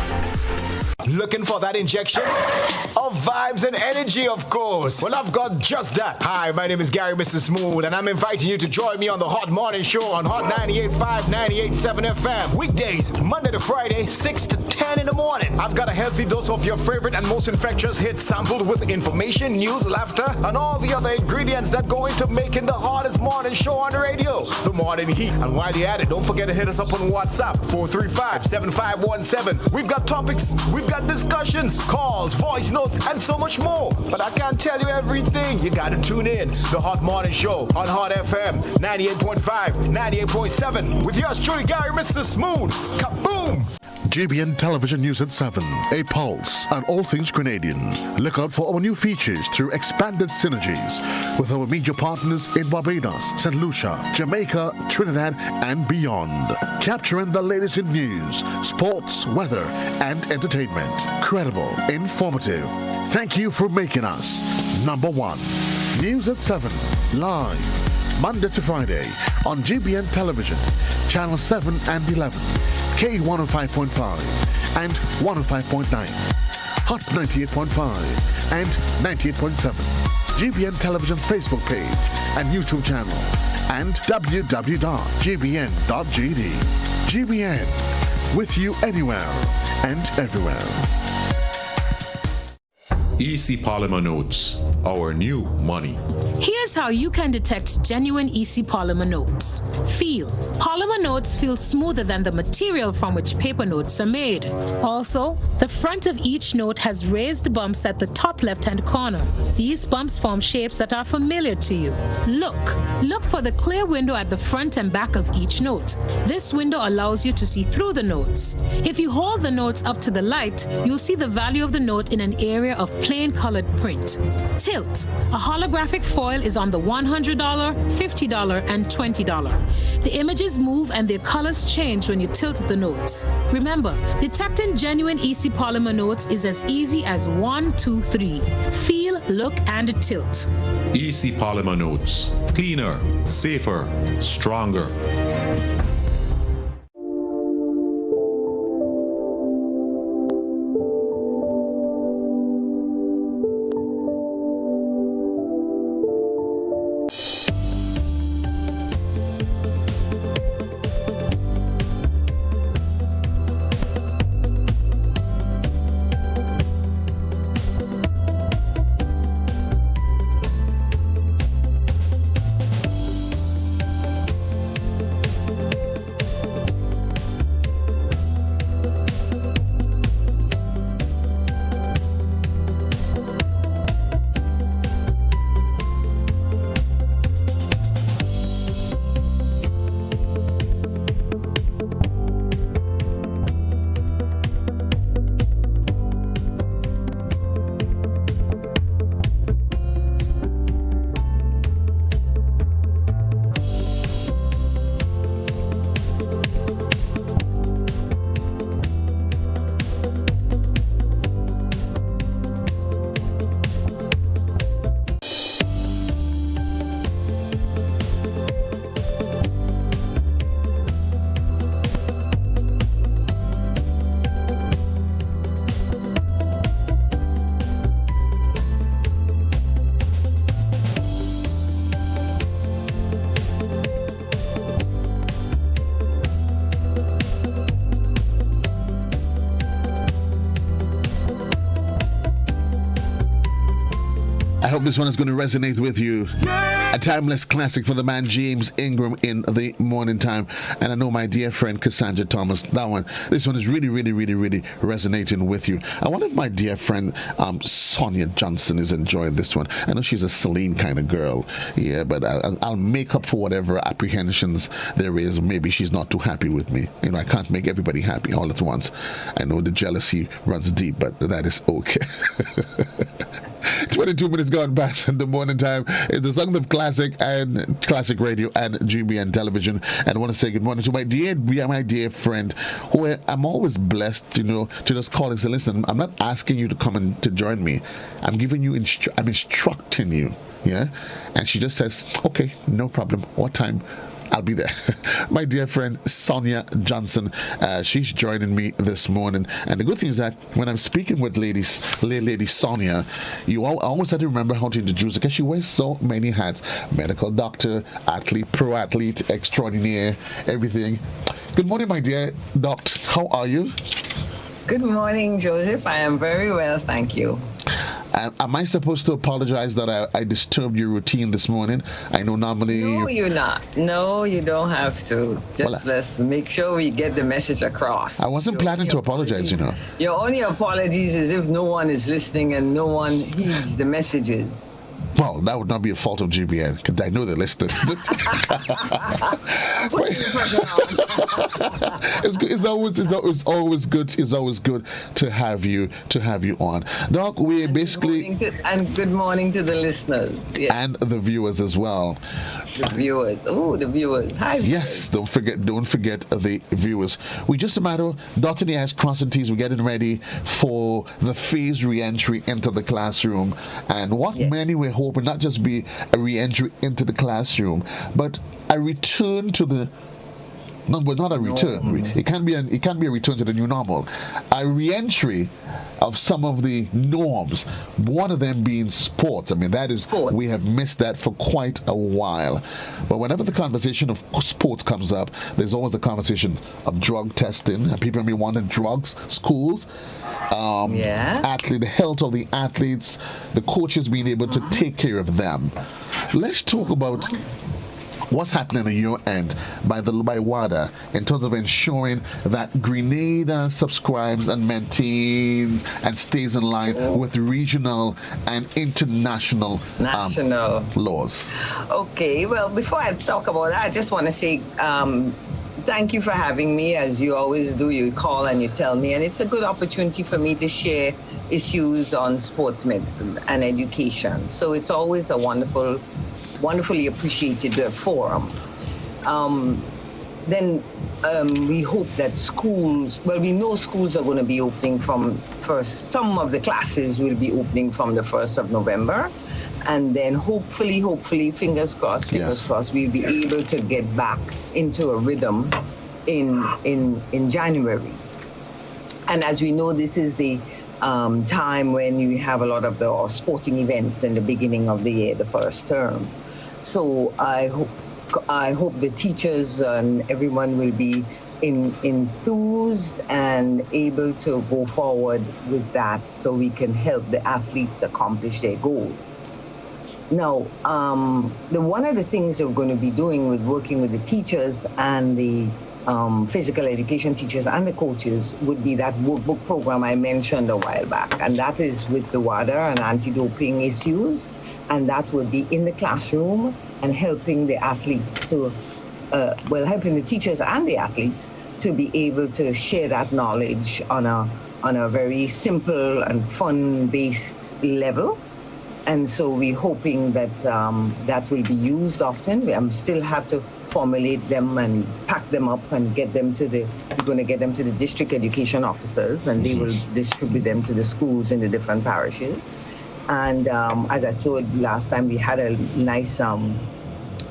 Looking for that injection of vibes and energy, of course? Well, I've got just that. Hi, my name is Gary, Mr. Smooth, and I'm inviting you to join me on the Hot Morning Show on Hot 98.5, 98.7 FM. Weekdays, Monday to Friday, 6 to 10 in the morning. I've got a healthy dose of your favorite and most infectious hits sampled with information, news, laughter, and all the other ingredients that go into making the hottest morning show on the radio, The Morning Heat. And while you're at it, don't forget to hit us up on WhatsApp, 435-7517. We've got topics, we've got discussions, calls, voice notes, and so much more. But I can't tell you everything. You gotta tune in. The Hot Morning Show on Hot FM 98.5, 98.7 with yours truly, Gary, Mr. Smooth. Kaboom! GBN Television News at 7, a pulse on all things Grenadian. Look out for our new features through expanded synergies with our media partners in Barbados, St. Lucia, Jamaica, Trinidad, and beyond. Capturing the latest in news, sports, weather, and entertainment. Credible, informative. Thank you for making us number one. News at 7, live, Monday to Friday on GBN Television, Channel 7 and 11. K105.5 and 105.9, Hot 98.5 and 98.7, GBN Television Facebook page and YouTube channel, and www.gbn.gd. GBN, with you anywhere and everywhere. EC Polymer Notes, our new money. Here's how you can detect genuine EC Polymer Notes. Feel. Polymer notes feel smoother than the material from which paper notes are made. Also, the front of each note has raised bumps at the top left-hand corner. These bumps form shapes that are familiar to you. Look for the clear window at the front and back of each note. This window allows you to see through the notes. If you hold the notes up to the light, you'll see the value of the note in an area of plain colored print. Tilt. A holographic foil is on the $100, $50, and $20. The images move and their colors change when you tilt the notes. Remember, detecting genuine EC Polymer notes is as easy as 1, 2, 3. Feel, look, and tilt. EC Polymer Notes. Cleaner, safer, stronger. I hope this one is going to resonate with you. A timeless classic for the man James Ingram in the morning time. And I know my dear friend Cassandra Thomas, this one is really, really, really, really resonating with you. I wonder if my dear friend Sonia Johnson is enjoying this one. I know she's a Celine kind of girl. Yeah, but I'll make up for whatever apprehensions there is. Maybe she's not too happy with me. You know, I can't make everybody happy all at once. I know the jealousy runs deep, but that is okay. 22 minutes gone past in the morning time. It's the Song of Classic and Classic Radio and GBN Television. And I want to say good morning to my dear friend, who I'm always blessed, to just call and say, listen, I'm not asking you to come and to join me. I'm giving you, I'm instructing you. Yeah. And she just says, okay, no problem. What time? I'll be there. My dear friend Sonia Johnson, she's joining me this morning. And the good thing is that when I'm speaking with Lady Sonia, you always have to remember how to introduce her, because she wears so many hats: medical doctor, athlete, pro athlete, extraordinaire, everything. Good morning, my dear doctor. How are you? Good morning, Joseph. I am very well, thank you. Am I supposed to apologize that I disturbed your routine this morning? I know normally... No, you're not. No, you don't have to. Just let's make sure we get the message across. I wasn't planning to apologize, Your only apologies is if no one is listening and no one heeds the messages. Well, that would not be a fault of GBN, because I know they're listening. It's always good to have you on, Doc. We basically good morning to the listeners, yes. And the viewers as well. The viewers. Hi. Yes, don't forget the viewers. We just a matter of dotting the I's, crossing T's. We're getting ready for the phased re-entry into the classroom, and what many were hoping not just be a re-entry into the classroom, but a return to the not a return. It can be a return to the new normal, a re-entry of some of the norms. One of them being sports. I mean, that is sports. We have missed that for quite a while. But whenever the conversation of sports comes up, there's always the conversation of drug testing, and people may be wanting drugs, schools, the health of the athletes, the coaches being able to take care of them. Let's talk about what's happening on your end by WADA in terms of ensuring that Grenada subscribes and maintains and stays in line with regional and international laws. Okay, well, before I talk about that, I just want to say thank you for having me. As you always do, you call and you tell me, and it's a good opportunity for me to share issues on sports medicine and education. So it's always a wonderfully appreciated forum. Then we hope that schools, we know schools are going to be opening some of the classes will be opening from the 1st of November. And then hopefully, fingers crossed, we'll be able to get back into a rhythm in January. And as we know, this is the time when you have a lot of the sporting events in the beginning of the year, the first term. So I hope the teachers and everyone will be enthused and able to go forward with that, so we can help the athletes accomplish their goals. Now, one of the things that we're going to be doing with working with the teachers and the physical education teachers and the coaches would be that workbook program I mentioned a while back, and that is with the WADA and anti-doping issues, and that would be in the classroom and helping the athletes helping the teachers and the athletes to be able to share that knowledge on a very simple and fun-based level. And so we're hoping that that will be used often. We still have to formulate them and pack them up and we're going to get them to the district education officers, and they will distribute them to the schools in the different parishes. And as I told last time, we had a nice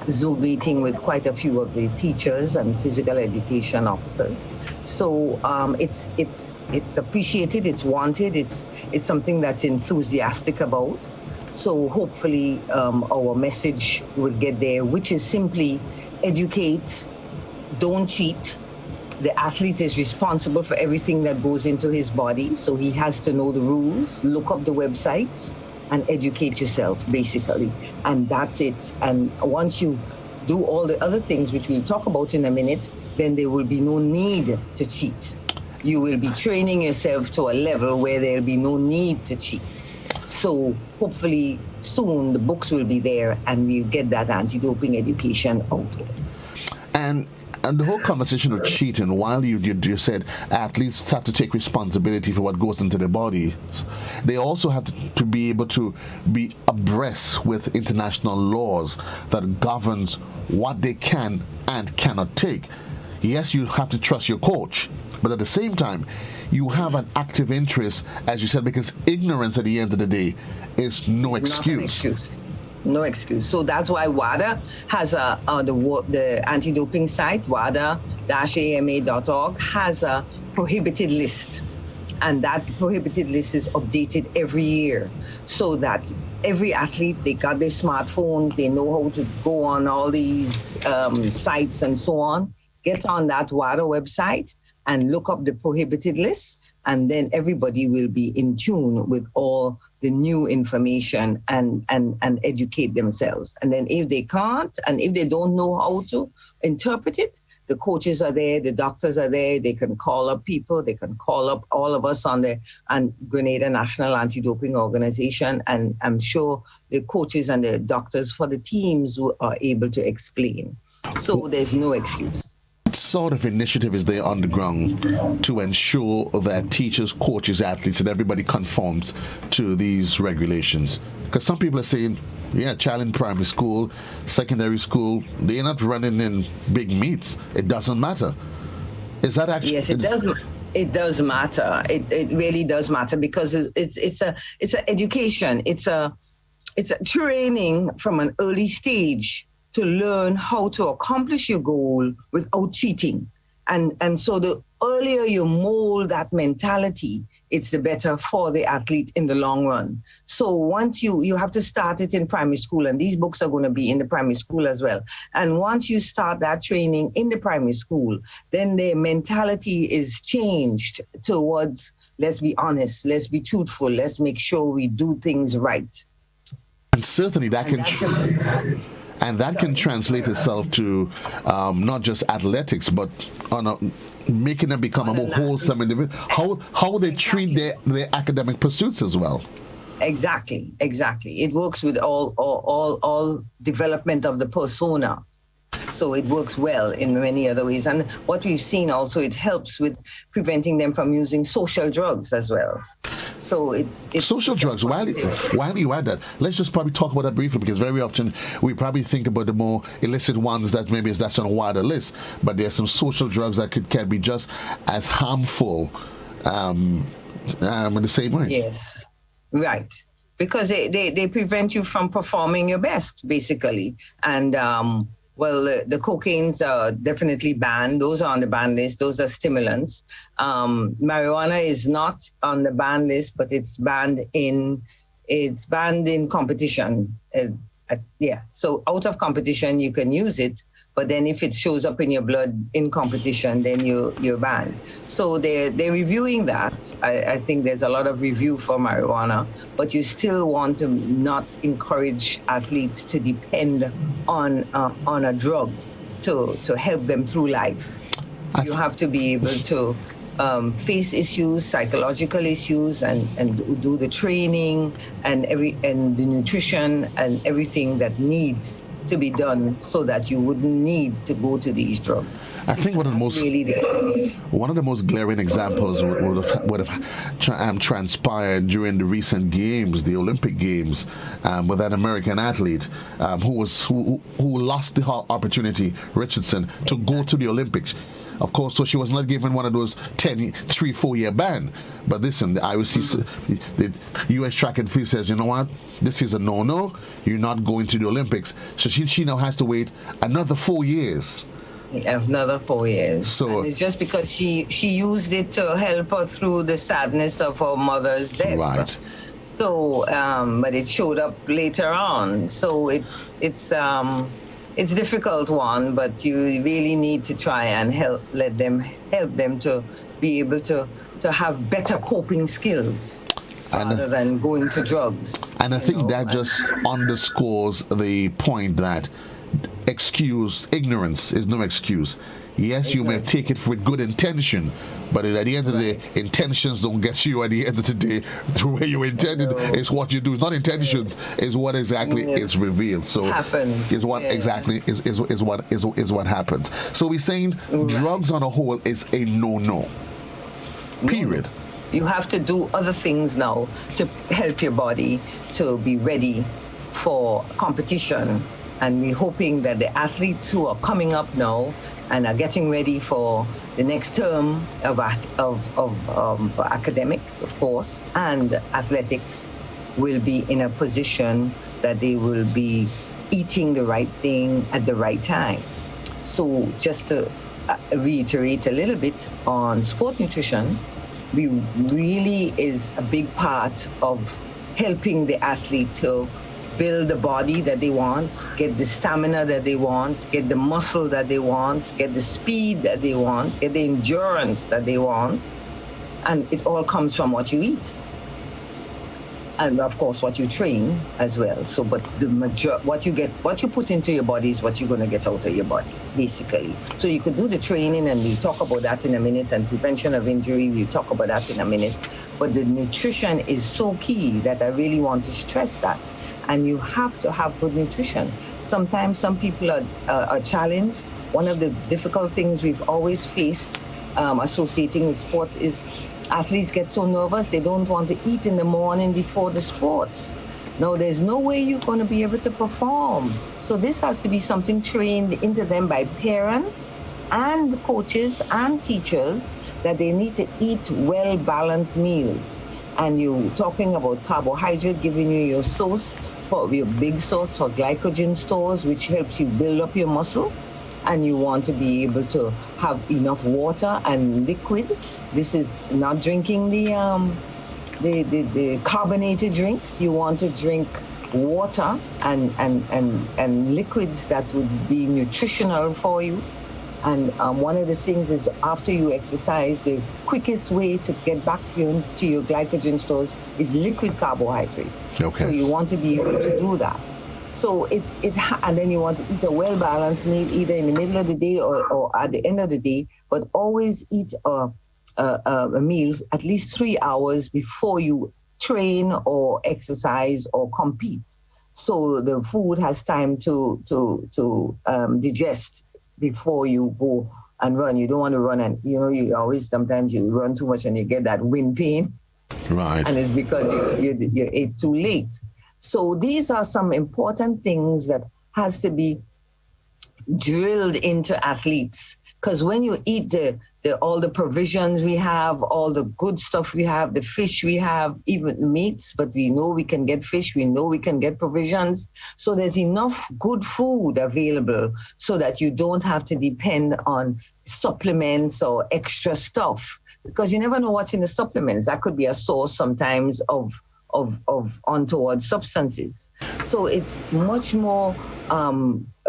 Zoom meeting with quite a few of the teachers and physical education officers. So it's appreciated, it's wanted, it's something that's enthusiastic about. So hopefully our message will get there, which is simply educate, don't cheat. The athlete is responsible for everything that goes into his body, so he has to know the rules, look up the websites, and educate yourself, basically. And that's it. And once you do all the other things, which we'll talk about in a minute, then there will be no need to cheat. You will be training yourself to a level where there'll be no need to cheat. So hopefully soon the books will be there and we'll get that anti-doping education outwards. And the whole conversation of cheating, while you said athletes have to take responsibility for what goes into their bodies, they also have to be able to be abreast with international laws that governs what they can and cannot take. Yes, you have to trust your coach, but at the same time, you have an active interest, as you said, because ignorance at the end of the day is no excuse. No excuse. So that's why WADA has the anti-doping site, WADA-AMA.org, has a prohibited list. And that prohibited list is updated every year so that every athlete, they got their smartphones, they know how to go on all these sites and so on, get on that WADA website and look up the prohibited list, and then everybody will be in tune with all the new information and educate themselves. And then if they can't, and if they don't know how to interpret it, the coaches are there, the doctors are there, they can call up people, they can call up all of us on the Grenada National Anti-Doping Organization, and I'm sure the coaches and the doctors for the teams are able to explain. So there's no excuse. What sort of initiative is there on the ground to ensure that teachers, coaches, athletes, and everybody conforms to these regulations? Because some people are saying, yeah, child in primary school, secondary school, they're not running in big meets. It doesn't matter. Is that actually? Yes, it does. It does matter. It really does matter, because it's an education. It's a training from an early stage to learn how to accomplish your goal without cheating. And so the earlier you mold that mentality, it's the better for the athlete in the long run. So once you have to start it in primary school, and these books are going to be in the primary school as well. And once you start that training in the primary school, then their mentality is changed towards, let's be honest, let's be truthful, let's make sure we do things right. And certainly that can translate itself to not just athletics, but on making them become a more wholesome individual. How they treat their academic pursuits as well. Exactly. It works with all development of the persona. So it works well in many other ways. And what we've seen also, it helps with preventing them from using social drugs as well. So it's social drugs. While you add that, let's just probably talk about that briefly, because very often we probably think about the more illicit ones that maybe that's on a wider list, but there's some social drugs that can be just as harmful in the same way. Yes, right. Because they prevent you from performing your best, basically. And well, the cocaines are definitely banned. Those are on the ban list. Those are stimulants. Marijuana is not on the ban list, but it's banned in competition. So out of competition, you can use it, but then if it shows up in your blood in competition, then you're banned. So they're reviewing that. I think there's a lot of review for marijuana, but you still want to not encourage athletes to depend on a drug to help them through life. You have to be able to face issues, psychological issues, and do the training and the nutrition and everything that needs to be done so that you wouldn't need to go to these drugs. I think one of the most glaring examples would have transpired during the recent games, the Olympic Games, with an American athlete who lost the opportunity, Richardson, to go to the Olympics. Of course, so she was not given one of those 3-4 year ban. But listen, the IOC, the U.S. track and field says, you know what? This is a no-no. You're not going to the Olympics. So she now has to wait another 4 years. Another 4 years. So and it's just because she used it to help her through the sadness of her mother's death. Right. So, but it showed up later on. So it's a difficult one, but you really need to try and help them to be able to have better coping skills. rather than going to drugs. And I think that just underscores the point that ignorance is no excuse. Yes, you may take it with good intention, but at the end of the day, intentions don't get you at the end of the day to where you intended. It's what you do. It's not intentions, is what exactly is revealed. So is what exactly is what happens. So we're saying drugs on a whole is a no. Period. You have to do other things now to help your body to be ready for competition. And we're hoping that the athletes who are coming up now and are getting ready for the next term of academic, of course, and athletics will be in a position that they will be eating the right thing at the right time. So just to reiterate a little bit on sport nutrition, we really is a big part of helping the athlete to build the body that they want, get the stamina that they want, get the muscle that they want, get the speed that they want, get the endurance that they want. And it all comes from what you eat. And of course, what you train as well. So, but what you put into your body is what you're going to get out of your body, basically. So you could do the training, and we'll talk about that in a minute, and prevention of injury, we'll talk about that in a minute. But the nutrition is so key that I really want to stress that. And you have to have good nutrition. Sometimes some people are challenged. One of the difficult things we've always faced associating with sports is athletes get so nervous they don't want to eat in the morning before the sports. Now, there's no way you're going to be able to perform. So this has to be something trained into them by parents and coaches and teachers, that they need to eat well-balanced meals. And you're talking about carbohydrate, giving you your source, for your big source for glycogen stores, which helps you build up your muscle. And you want to be able to have enough water and liquid. This is not drinking the carbonated drinks. You want to drink water and liquids that would be nutritional for you. And one of the things is, after you exercise, the quickest way to get back to your glycogen stores is liquid carbohydrate. Okay. So you want to be able to do that. So and then you want to eat a well-balanced meal, either in the middle of the day or at the end of the day, but always eat a meal at least 3 hours before you train or exercise or compete. So the food has time to digest before you go and run. You don't want to run, and you always, sometimes you run too much and you get that wind pain. Right. And it's because you ate too late. So these are some important things that has to be drilled into athletes. Because when you eat all the provisions we have, all the good stuff we have, the fish we have, even meats, but we know we can get fish, we know we can get provisions. So there's enough good food available so that you don't have to depend on supplements or extra stuff, because you never know what's in the supplements. That could be a source sometimes of untoward substances. So it's much more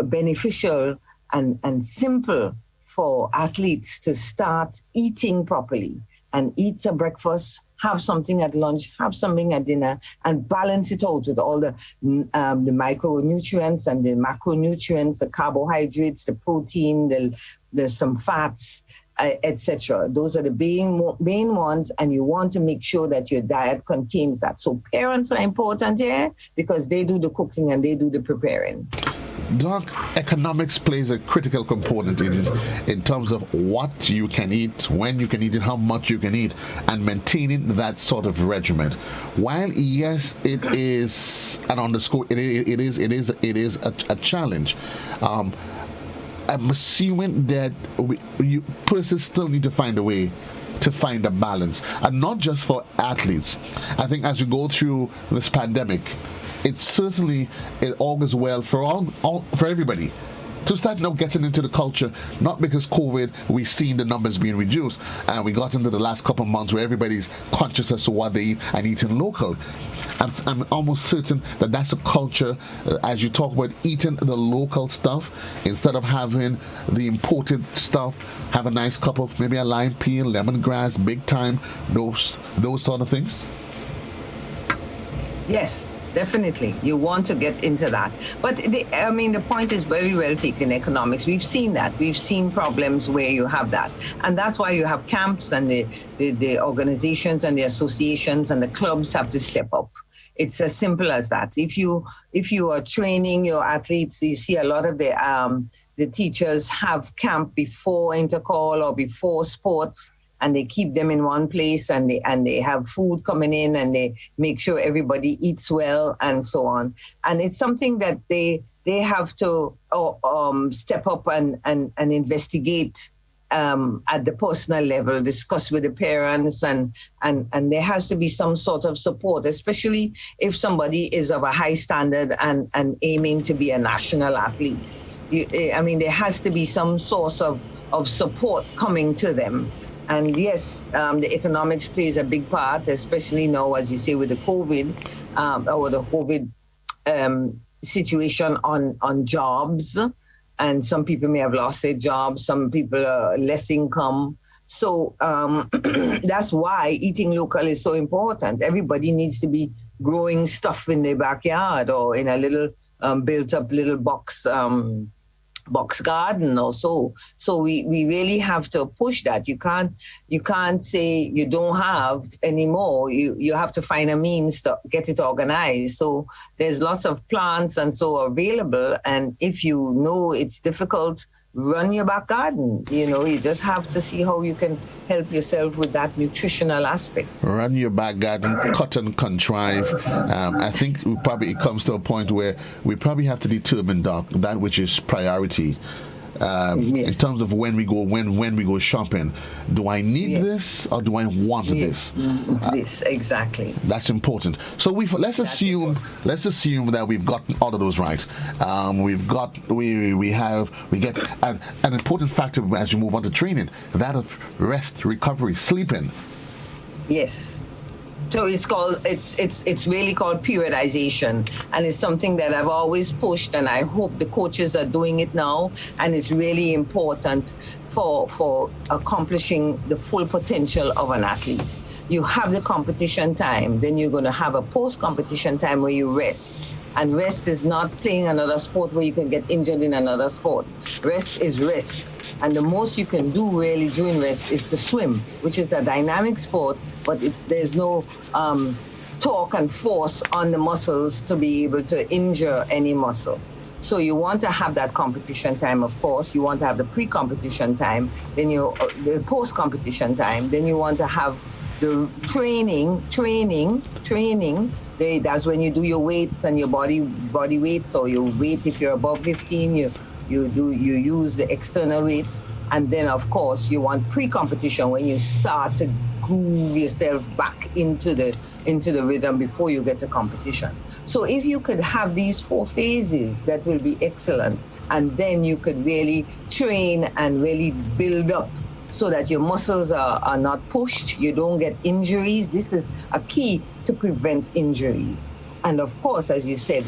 beneficial and simple for athletes to start eating properly and eat a breakfast, have something at lunch, have something at dinner, and balance it out with all the micronutrients and the macronutrients, the carbohydrates, the protein, there's some fats, etc. Those are the main ones, and you want to make sure that your diet contains that. So parents are important here because they do the cooking and they do the preparing. Doc, economics plays a critical component in terms of what you can eat, when you can eat it, how much you can eat, and maintaining that sort of regimen. While yes, it is an underscore, it is a challenge. I'm assuming that persons still need to find a way to find a balance, and not just for athletes. I think as you go through this pandemic, it augurs well for everybody to start now getting into the culture, not because COVID, we've seen the numbers being reduced, and we got into the last couple of months where everybody's conscious as to what they eat and eating local. I'm almost certain that that's a culture, as you talk about eating the local stuff, instead of having the imported stuff, have a nice cup of maybe a lime peel, lemongrass, big time, those sort of things. Yes, definitely. You want to get into that. But the point is very well taken, economics. We've seen that. We've seen problems where you have that. And that's why you have camps, and the organizations and the associations and the clubs have to step up. It's as simple as that. If you are training your athletes, you see a lot of the teachers have camp before intercall or before sports, and they keep them in one place, and they have food coming in, and they make sure everybody eats well and so on. And it's something that they have to step up and investigate at the personal level, discuss with the parents, and there has to be some sort of support, especially if somebody is of a high standard and aiming to be a national athlete. There has to be some source of support coming to them. And yes, the economics plays a big part, especially now, as you say, with the COVID, or the COVID situation on jobs. And some people may have lost their jobs, some people are less income. So that's why eating local is so important. Everybody needs to be growing stuff in their backyard or in a little built-up little box garden or so. So we really have to push that. You can't say you don't have anymore. You have to find a means to get it organized. So there's lots of plants and so available. And if you know it's difficult, run your back garden. You just have to see how you can help yourself with that nutritional aspect. Run your back garden, cut and contrive. I think it comes to a point where we probably have to determine, Doc, that which is priority. Yes. In terms of when we go shopping, do I need this or do I want this? This exactly. That's important. So let's assume that we've gotten all of those right. We get an important factor as you move on to training, that of rest, recovery, sleeping. Yes. So it's really called periodization, and it's something that I've always pushed, and I hope the coaches are doing it now, and it's really important for accomplishing the full potential of an athlete. You have the competition time, then you're going to have a post-competition time where you rest. And rest is not playing another sport where you can get injured in another sport. Rest is rest. And the most you can do really during rest is to swim, which is a dynamic sport, but there's no torque and force on the muscles to be able to injure any muscle. So you want to have that competition time, of course. You want to have the pre-competition time, then the post-competition time. Then you want to have the training. That's when you do your weights and your body weight. So your weight, if you're above 15, you use the external weights. And then, of course, you want pre-competition when you start to groove yourself back into the rhythm before you get to competition. So if you could have these 4 phases, that will be excellent. And then you could really train and really build up so that your muscles are not pushed, you don't get injuries. This is a key to prevent injuries. And of course, as you said,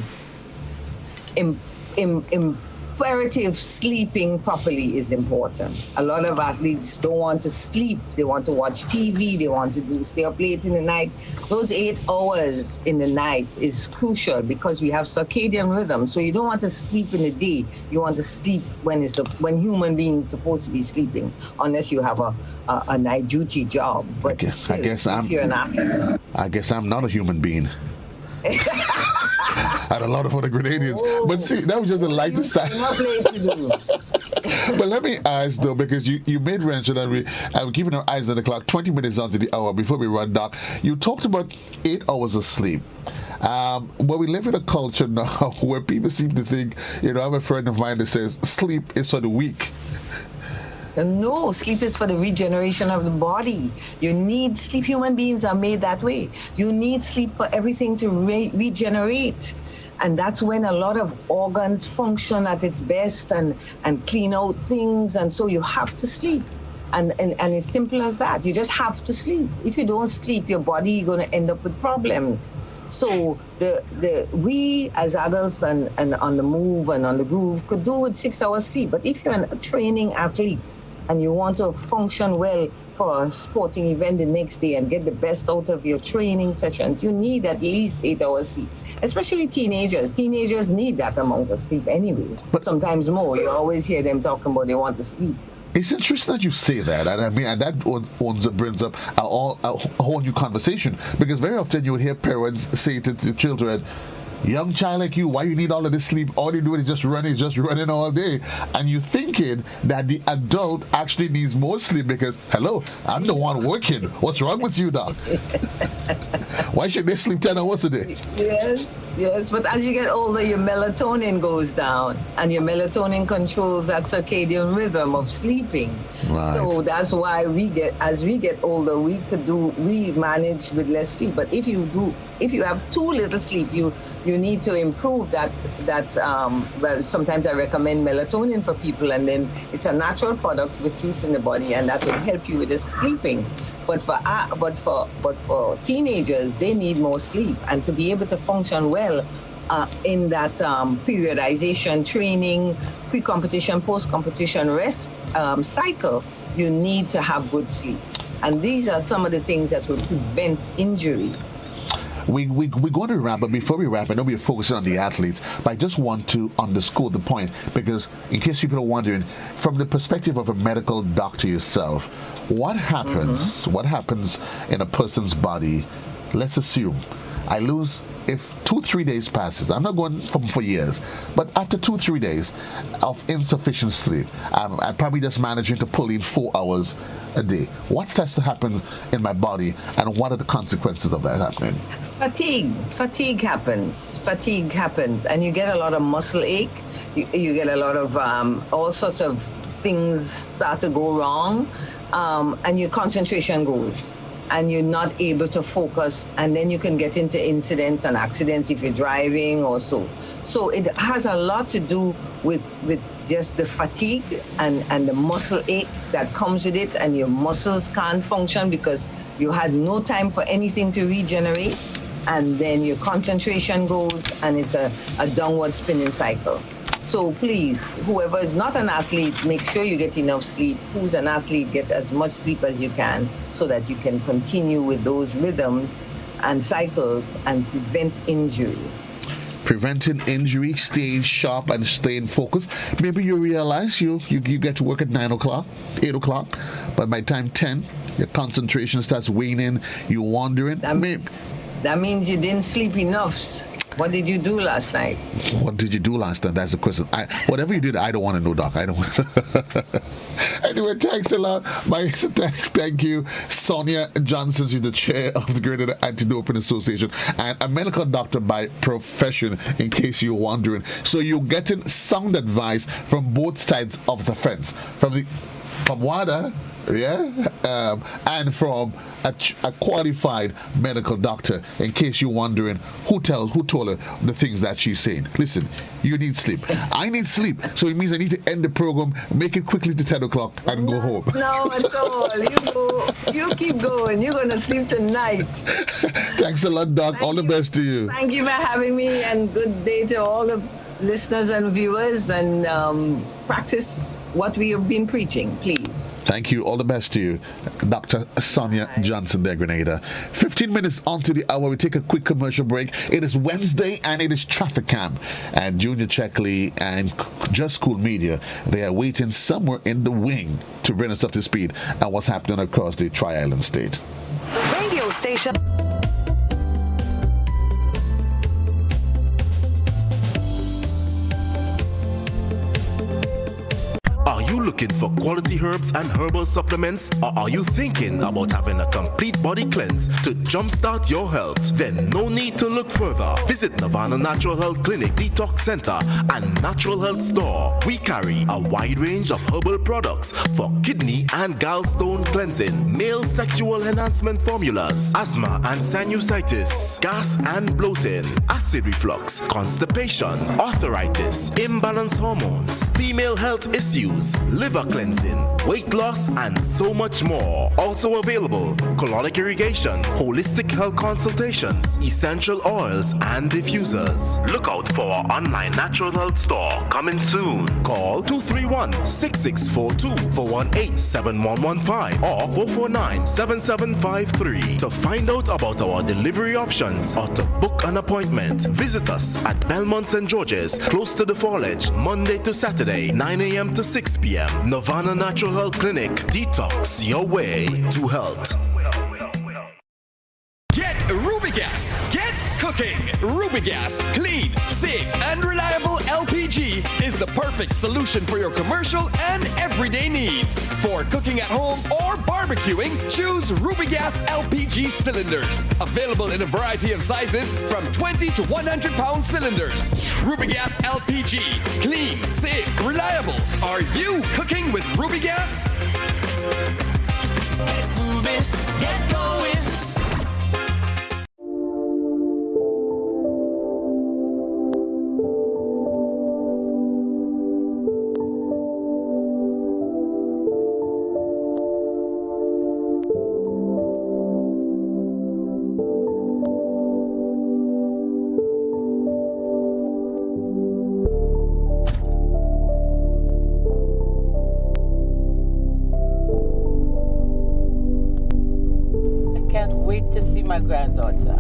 imperative sleeping properly is important. A lot of athletes don't want to sleep. They want to watch TV. They want to stay up late in the night. Those 8 hours in the night is crucial because we have circadian rhythm. So you don't want to sleep in the day. You want to sleep when human beings are supposed to be sleeping, unless you have a night duty job. But I guess I'm not a human being. And a lot of other Grenadians. But see, that was just a light side. But let me ask, though, because you made mention that we're keeping our eyes on the clock, 20 minutes onto the hour before we run down. You talked about 8 hours of sleep. But we live in a culture now where people seem to think, I have a friend of mine that says sleep is for the weak. No, sleep is for the regeneration of the body. You need sleep. Human beings are made that way. You need sleep for everything to regenerate. And that's when a lot of organs function at its best and clean out things. And so you have to sleep. And it's simple as that. You just have to sleep. If you don't sleep, your body is going to end up with problems. So we as adults and on the move and on the groove could do with 6 hours sleep. But if you're a training athlete and you want to function well for a sporting event the next day and get the best out of your training sessions, you need at least 8 hours sleep. Especially teenagers. Teenagers need that amount of sleep anyway. But sometimes more. You always hear them talking about they want to sleep. It's interesting that you say that, and I mean, and that brings up a whole new conversation, because very often you would hear parents say to the children, young child like you, why you need all of this sleep? All you do is just running all day. And you're thinking that the adult actually needs more sleep because, hello, I'm the one working. What's wrong with you, doc? Why should they sleep 10 hours a day? Yes, but as you get older, your melatonin goes down, and your melatonin controls that circadian rhythm of sleeping. Right. So that's why as we get older, we manage with less sleep. But if you have too little sleep, you need to improve that. Well, sometimes I recommend melatonin for people, and then it's a natural product with use in the body, and that will help you with the sleeping. But for teenagers, they need more sleep, and to be able to function well in that periodization training, pre-competition, post-competition rest cycle, you need to have good sleep. And these are some of the things that will prevent injury. We're going to wrap, but before we wrap, I know we're focusing on the athletes, but I just want to underscore the point, because in case people are wondering, from the perspective of a medical doctor yourself, what happens in a person's body? Let's assume I lose, if 2-3 days passes, I'm not going for years, but after 2-3 days of insufficient sleep, I'm probably just managing to pull in 4 hours a day. What starts to happen in my body, and what are the consequences of that happening? Fatigue happens, and you get a lot of muscle ache. You get a lot of all sorts of things start to go wrong, and your concentration goes, and you're not able to focus, and then you can get into incidents and accidents if you're driving or so. So it has a lot to do with just the fatigue and the muscle ache that comes with it, and your muscles can't function because you had no time for anything to regenerate, and then your concentration goes, and it's a downward spinning cycle. So please, whoever is not an athlete, make sure you get enough sleep. Who's an athlete, get as much sleep as you can so that you can continue with those rhythms and cycles and prevent injury. Preventing injury, staying sharp and staying focused. Maybe you realize you get to work at 9 o'clock, 8 o'clock, but by time 10, your concentration starts waning, you're wandering. That means you didn't sleep enough. What did you do last night? What did you do last night? That's the question. Whatever you did, I don't want to know, Doc. I don't want to. Anyway, thanks a lot. Thank you, Sonia Johnson. She's the chair of the Grenada Anti-Doping Association and a medical doctor by profession, in case you're wondering. So you're getting sound advice from both sides of the fence, from WADA, and from a qualified medical doctor, in case you're wondering who told her the things that she's saying. Listen, you need sleep. I need sleep, so it means I need to end the program, make it quickly to 10 o'clock and go home. No, at all. You keep going. You're going to sleep tonight. Thanks a lot, Doc. All the best to you. Thank you for having me, and good day to all the listeners and viewers, and practice what we have been preaching, please. Thank you. All the best to you, Dr. Sonia Johnson there, Grenada. 15 minutes onto the hour. We take a quick commercial break. It is Wednesday, and it is Traffic Camp. And Junior Checkley and Just Cool Media, they are waiting somewhere in the wing to bring us up to speed on what's happening across the Tri-Island state. Radio station. Are you looking for quality herbs and herbal supplements? Or are you thinking about having a complete body cleanse to jumpstart your health? Then no need to look further. Visit Nirvana Natural Health Clinic, Detox Center, and Natural Health Store. We carry a wide range of herbal products for kidney and gallstone cleansing, male sexual enhancement formulas, asthma and sinusitis, gas and bloating, acid reflux, constipation, arthritis, imbalanced hormones, female health issues, liver cleansing, weight loss, and so much more. Also available, colonic irrigation, holistic health consultations, essential oils, and diffusers. Look out for our online natural health store coming soon. Call 231-6642 418-7115 or 449-7753 to find out about our delivery options or to book an appointment. Visit us at Belmont St. George's, close to the Foliage, Monday to Saturday, 9 a.m. to 6 p.m. Nirvana Natural Health Clinic. Detox your way to health. Get Rubigas. Get cooking. Rubigas, clean, safe, and reliable LPG is the perfect solution for your commercial and everyday needs. For cooking at home or barbecuing, choose Rubigas LPG cylinders. Available in a variety of sizes from 20 to 100 pound cylinders. Rubigas LPG, clean, safe, reliable. Are you cooking with Rubigas? Get Rubis, get going. To see my granddaughter.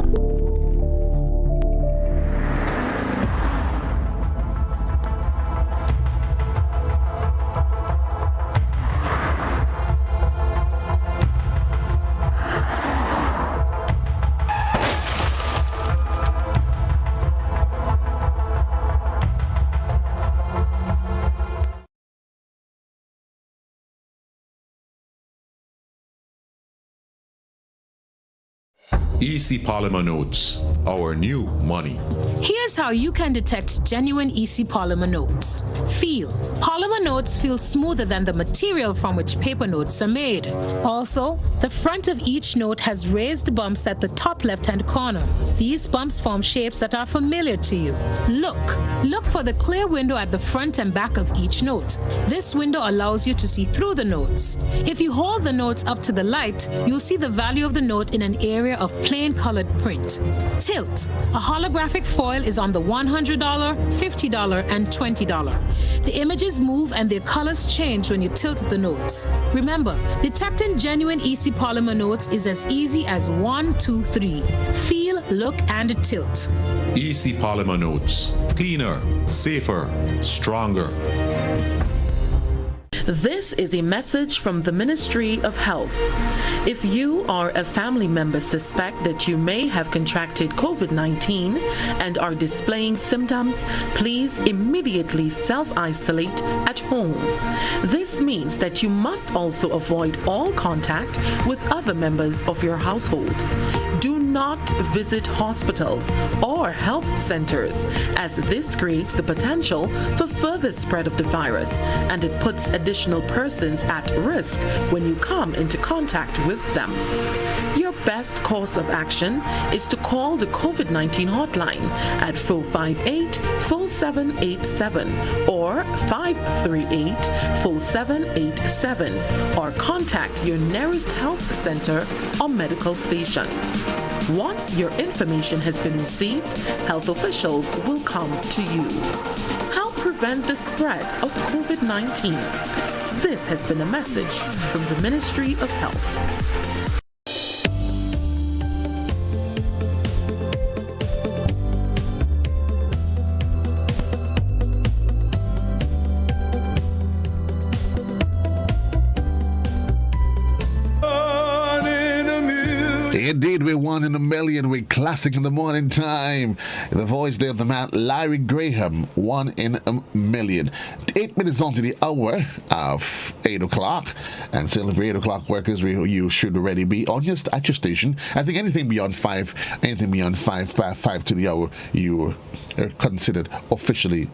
EC Polymer Notes, our new money. Here's how you can detect genuine EC polymer notes. Feel. Polymer notes feel smoother than the material from which paper notes are made. Also, the front of each note has raised bumps at the top left-hand corner. These bumps form shapes that are familiar to you. Look for the clear window at the front and back of each note. This window allows you to see through the notes. If you hold the notes up to the light, you'll see the value of the note in an area of plain colored print. Tilt. A holographic foil is on the $100, $50, and $20. The images move and their colors change when you tilt the notes. Remember, detecting genuine EC polymer notes is as easy as 1, 2, 3. Feel, look, and tilt. EC Polymer Notes, cleaner, safer, stronger. This is a message from the Ministry of Health. If you or a family member suspect that you may have contracted COVID-19 and are displaying symptoms, please immediately self-isolate at home. This means that you must also avoid all contact with other members of your household. Do not visit hospitals or health centers, as this creates the potential for further spread of the virus, and it puts additional persons at risk when you come into contact with them. Your best course of action is to call the COVID-19 hotline at 458-4787 or 538-4787, or contact your nearest health center or medical station. Once your information has been received, health officials will come to you. Help prevent the spread of COVID-19. This has been a message from the Ministry of Health. Indeed, we're one in a million. We're classic in the morning time. The voice there of the man, Larry Graham, 1 in a million. 8 minutes on to the hour of 8 o'clock. And still, for 8 o'clock workers, you should already be on at your station. I think anything beyond 5 to the hour, you considered officially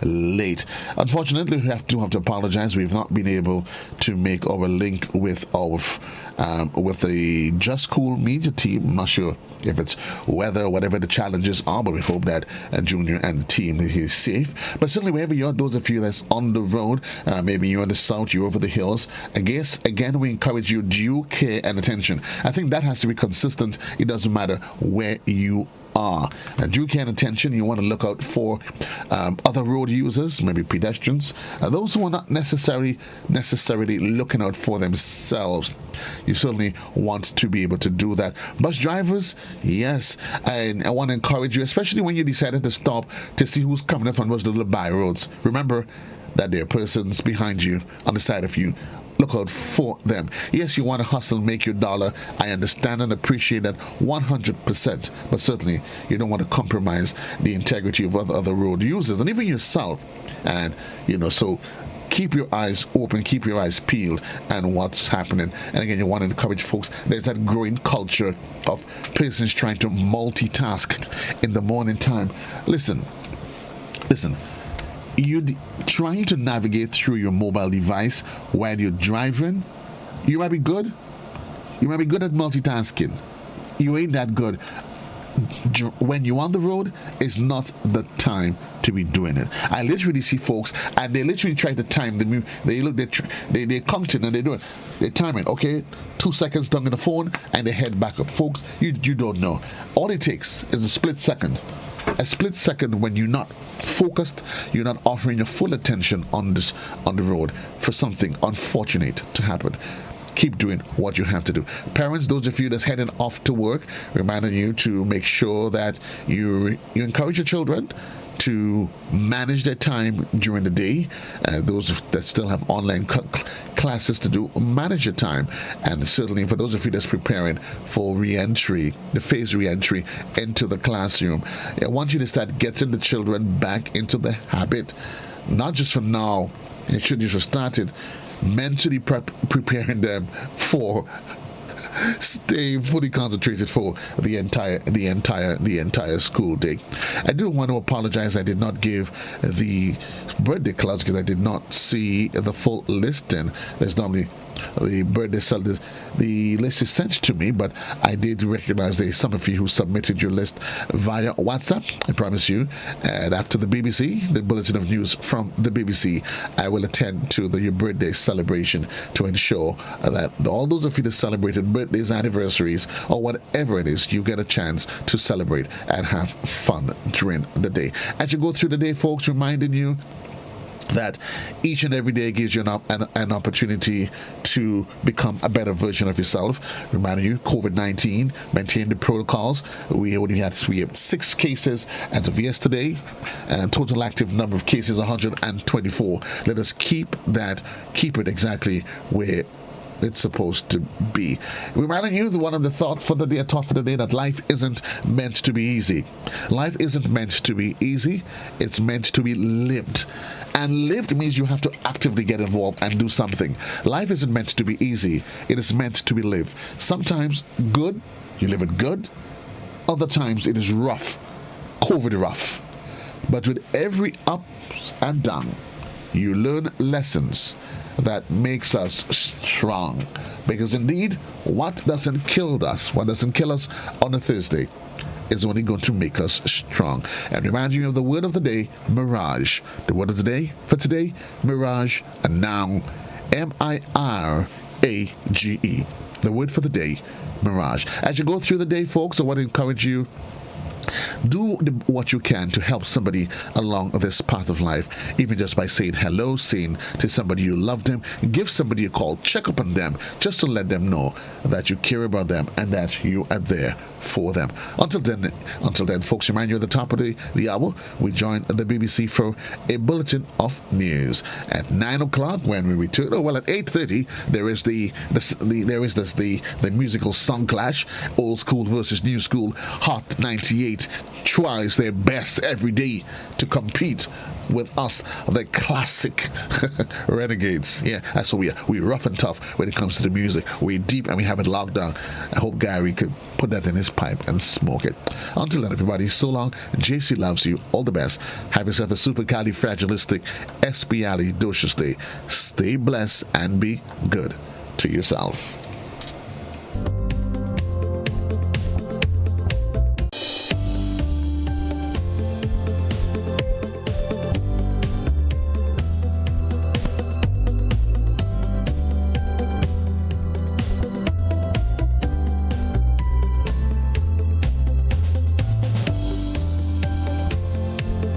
late. Unfortunately, we have to apologize. We've not been able to make our link with the Just School media team. I'm not sure if it's weather or whatever the challenges are, but we hope that Junior and the team is safe. But certainly wherever you are, those of you that's on the road, maybe you're in the south, you're over the hills, I guess again we encourage you due care and attention. I think that has to be consistent. It doesn't matter where you are. And due care and attention, you want to look out for other road users, maybe pedestrians, those who are not necessarily looking out for themselves. You certainly want to be able to do that. Bus drivers, yes, and I want to encourage you, especially when you decided to stop to see who's coming up on those little by roads. Remember that there are persons behind you, on the side of you. Look out for them. Yes, you want to hustle, make your dollar. I understand and appreciate that 100%. But certainly, you don't want to compromise the integrity of other road users and even yourself. And, so keep your eyes open, keep your eyes peeled and what's happening. And again, you want to encourage folks. There's that growing culture of persons trying to multitask in the morning time. Listen. You're trying to navigate through your mobile device while you're driving. You might be good. You might be good at multitasking. You ain't that good. When you're on the road, it's not the time to be doing it. I literally see folks, and they literally try to time the move. They count it and they do it. They time it. Okay, 2 seconds down in the phone, and they head back up. Folks, you don't know. All it takes is a split second. A split second when you're not focused, you're not offering your full attention on the road for something unfortunate to happen. Keep doing what you have to do. Parents, those of you that's heading off to work, reminding you to make sure that you encourage your children to manage their time during the day. Those that still have online classes to do, manage your time. And certainly for those of you that's preparing for re-entry, the phased re-entry into the classroom, I want you to start getting the children back into the habit, not just for now. It should have started mentally preparing them for stay fully concentrated for the entire school day. I do want to apologize. I did not give the birthday cards because I did not see the full listing. There's normally the birthday celebrant. The list is sent to me, but I did recognize there's some of you who submitted your list via WhatsApp. I promise you. And after the BBC, the Bulletin of News from the BBC, I will attend to your birthday celebration to ensure that all those of you that celebrated birthdays, anniversaries, or whatever it is, you get a chance to celebrate and have fun during the day. As you go through the day, folks, reminding you that each and every day gives you an opportunity to become a better version of yourself. Reminding you, COVID-19, maintain the protocols. We have 6 cases as of yesterday, and total active number of cases 124. Let us keep it exactly where it's supposed to be. Reminding you, one of the thought for the day that life isn't meant to be easy. Life isn't meant to be easy. It's meant to be lived. And lived means you have to actively get involved and do something. Life isn't meant to be easy. It is meant to be lived. Sometimes good, you live it good. Other times it is rough, COVID rough. But with every up and down, you learn lessons that makes us strong. Because indeed, what doesn't kill us on a Thursday is only going to make us strong. And remind you of the word of the day, mirage. The word of the day for today, mirage, and now M-I-R-A-G-E. The word for the day, mirage. As you go through the day, folks, I want to encourage you, do what you can to help somebody along this path of life, even just by saying hello, saying to somebody you love them, give somebody a call, check up on them, just to let them know that you care about them and that you are there for them. Until then, folks, remind you at the top of the hour, we join the BBC for a bulletin of news at 9 o'clock when we return. At 8:30 there is the musical song clash, old school versus new school, Hot 98 tries their best every day to compete with us, the classic renegades. Yeah, that's what we are. We're rough and tough when it comes to the music. We're deep and we have it locked down. I hope Gary could put that in his pipe and smoke it. Until then, everybody, so long. JC loves you. All the best. Have yourself a supercalifragilistic espialidocious day. Stay blessed and be good to yourself.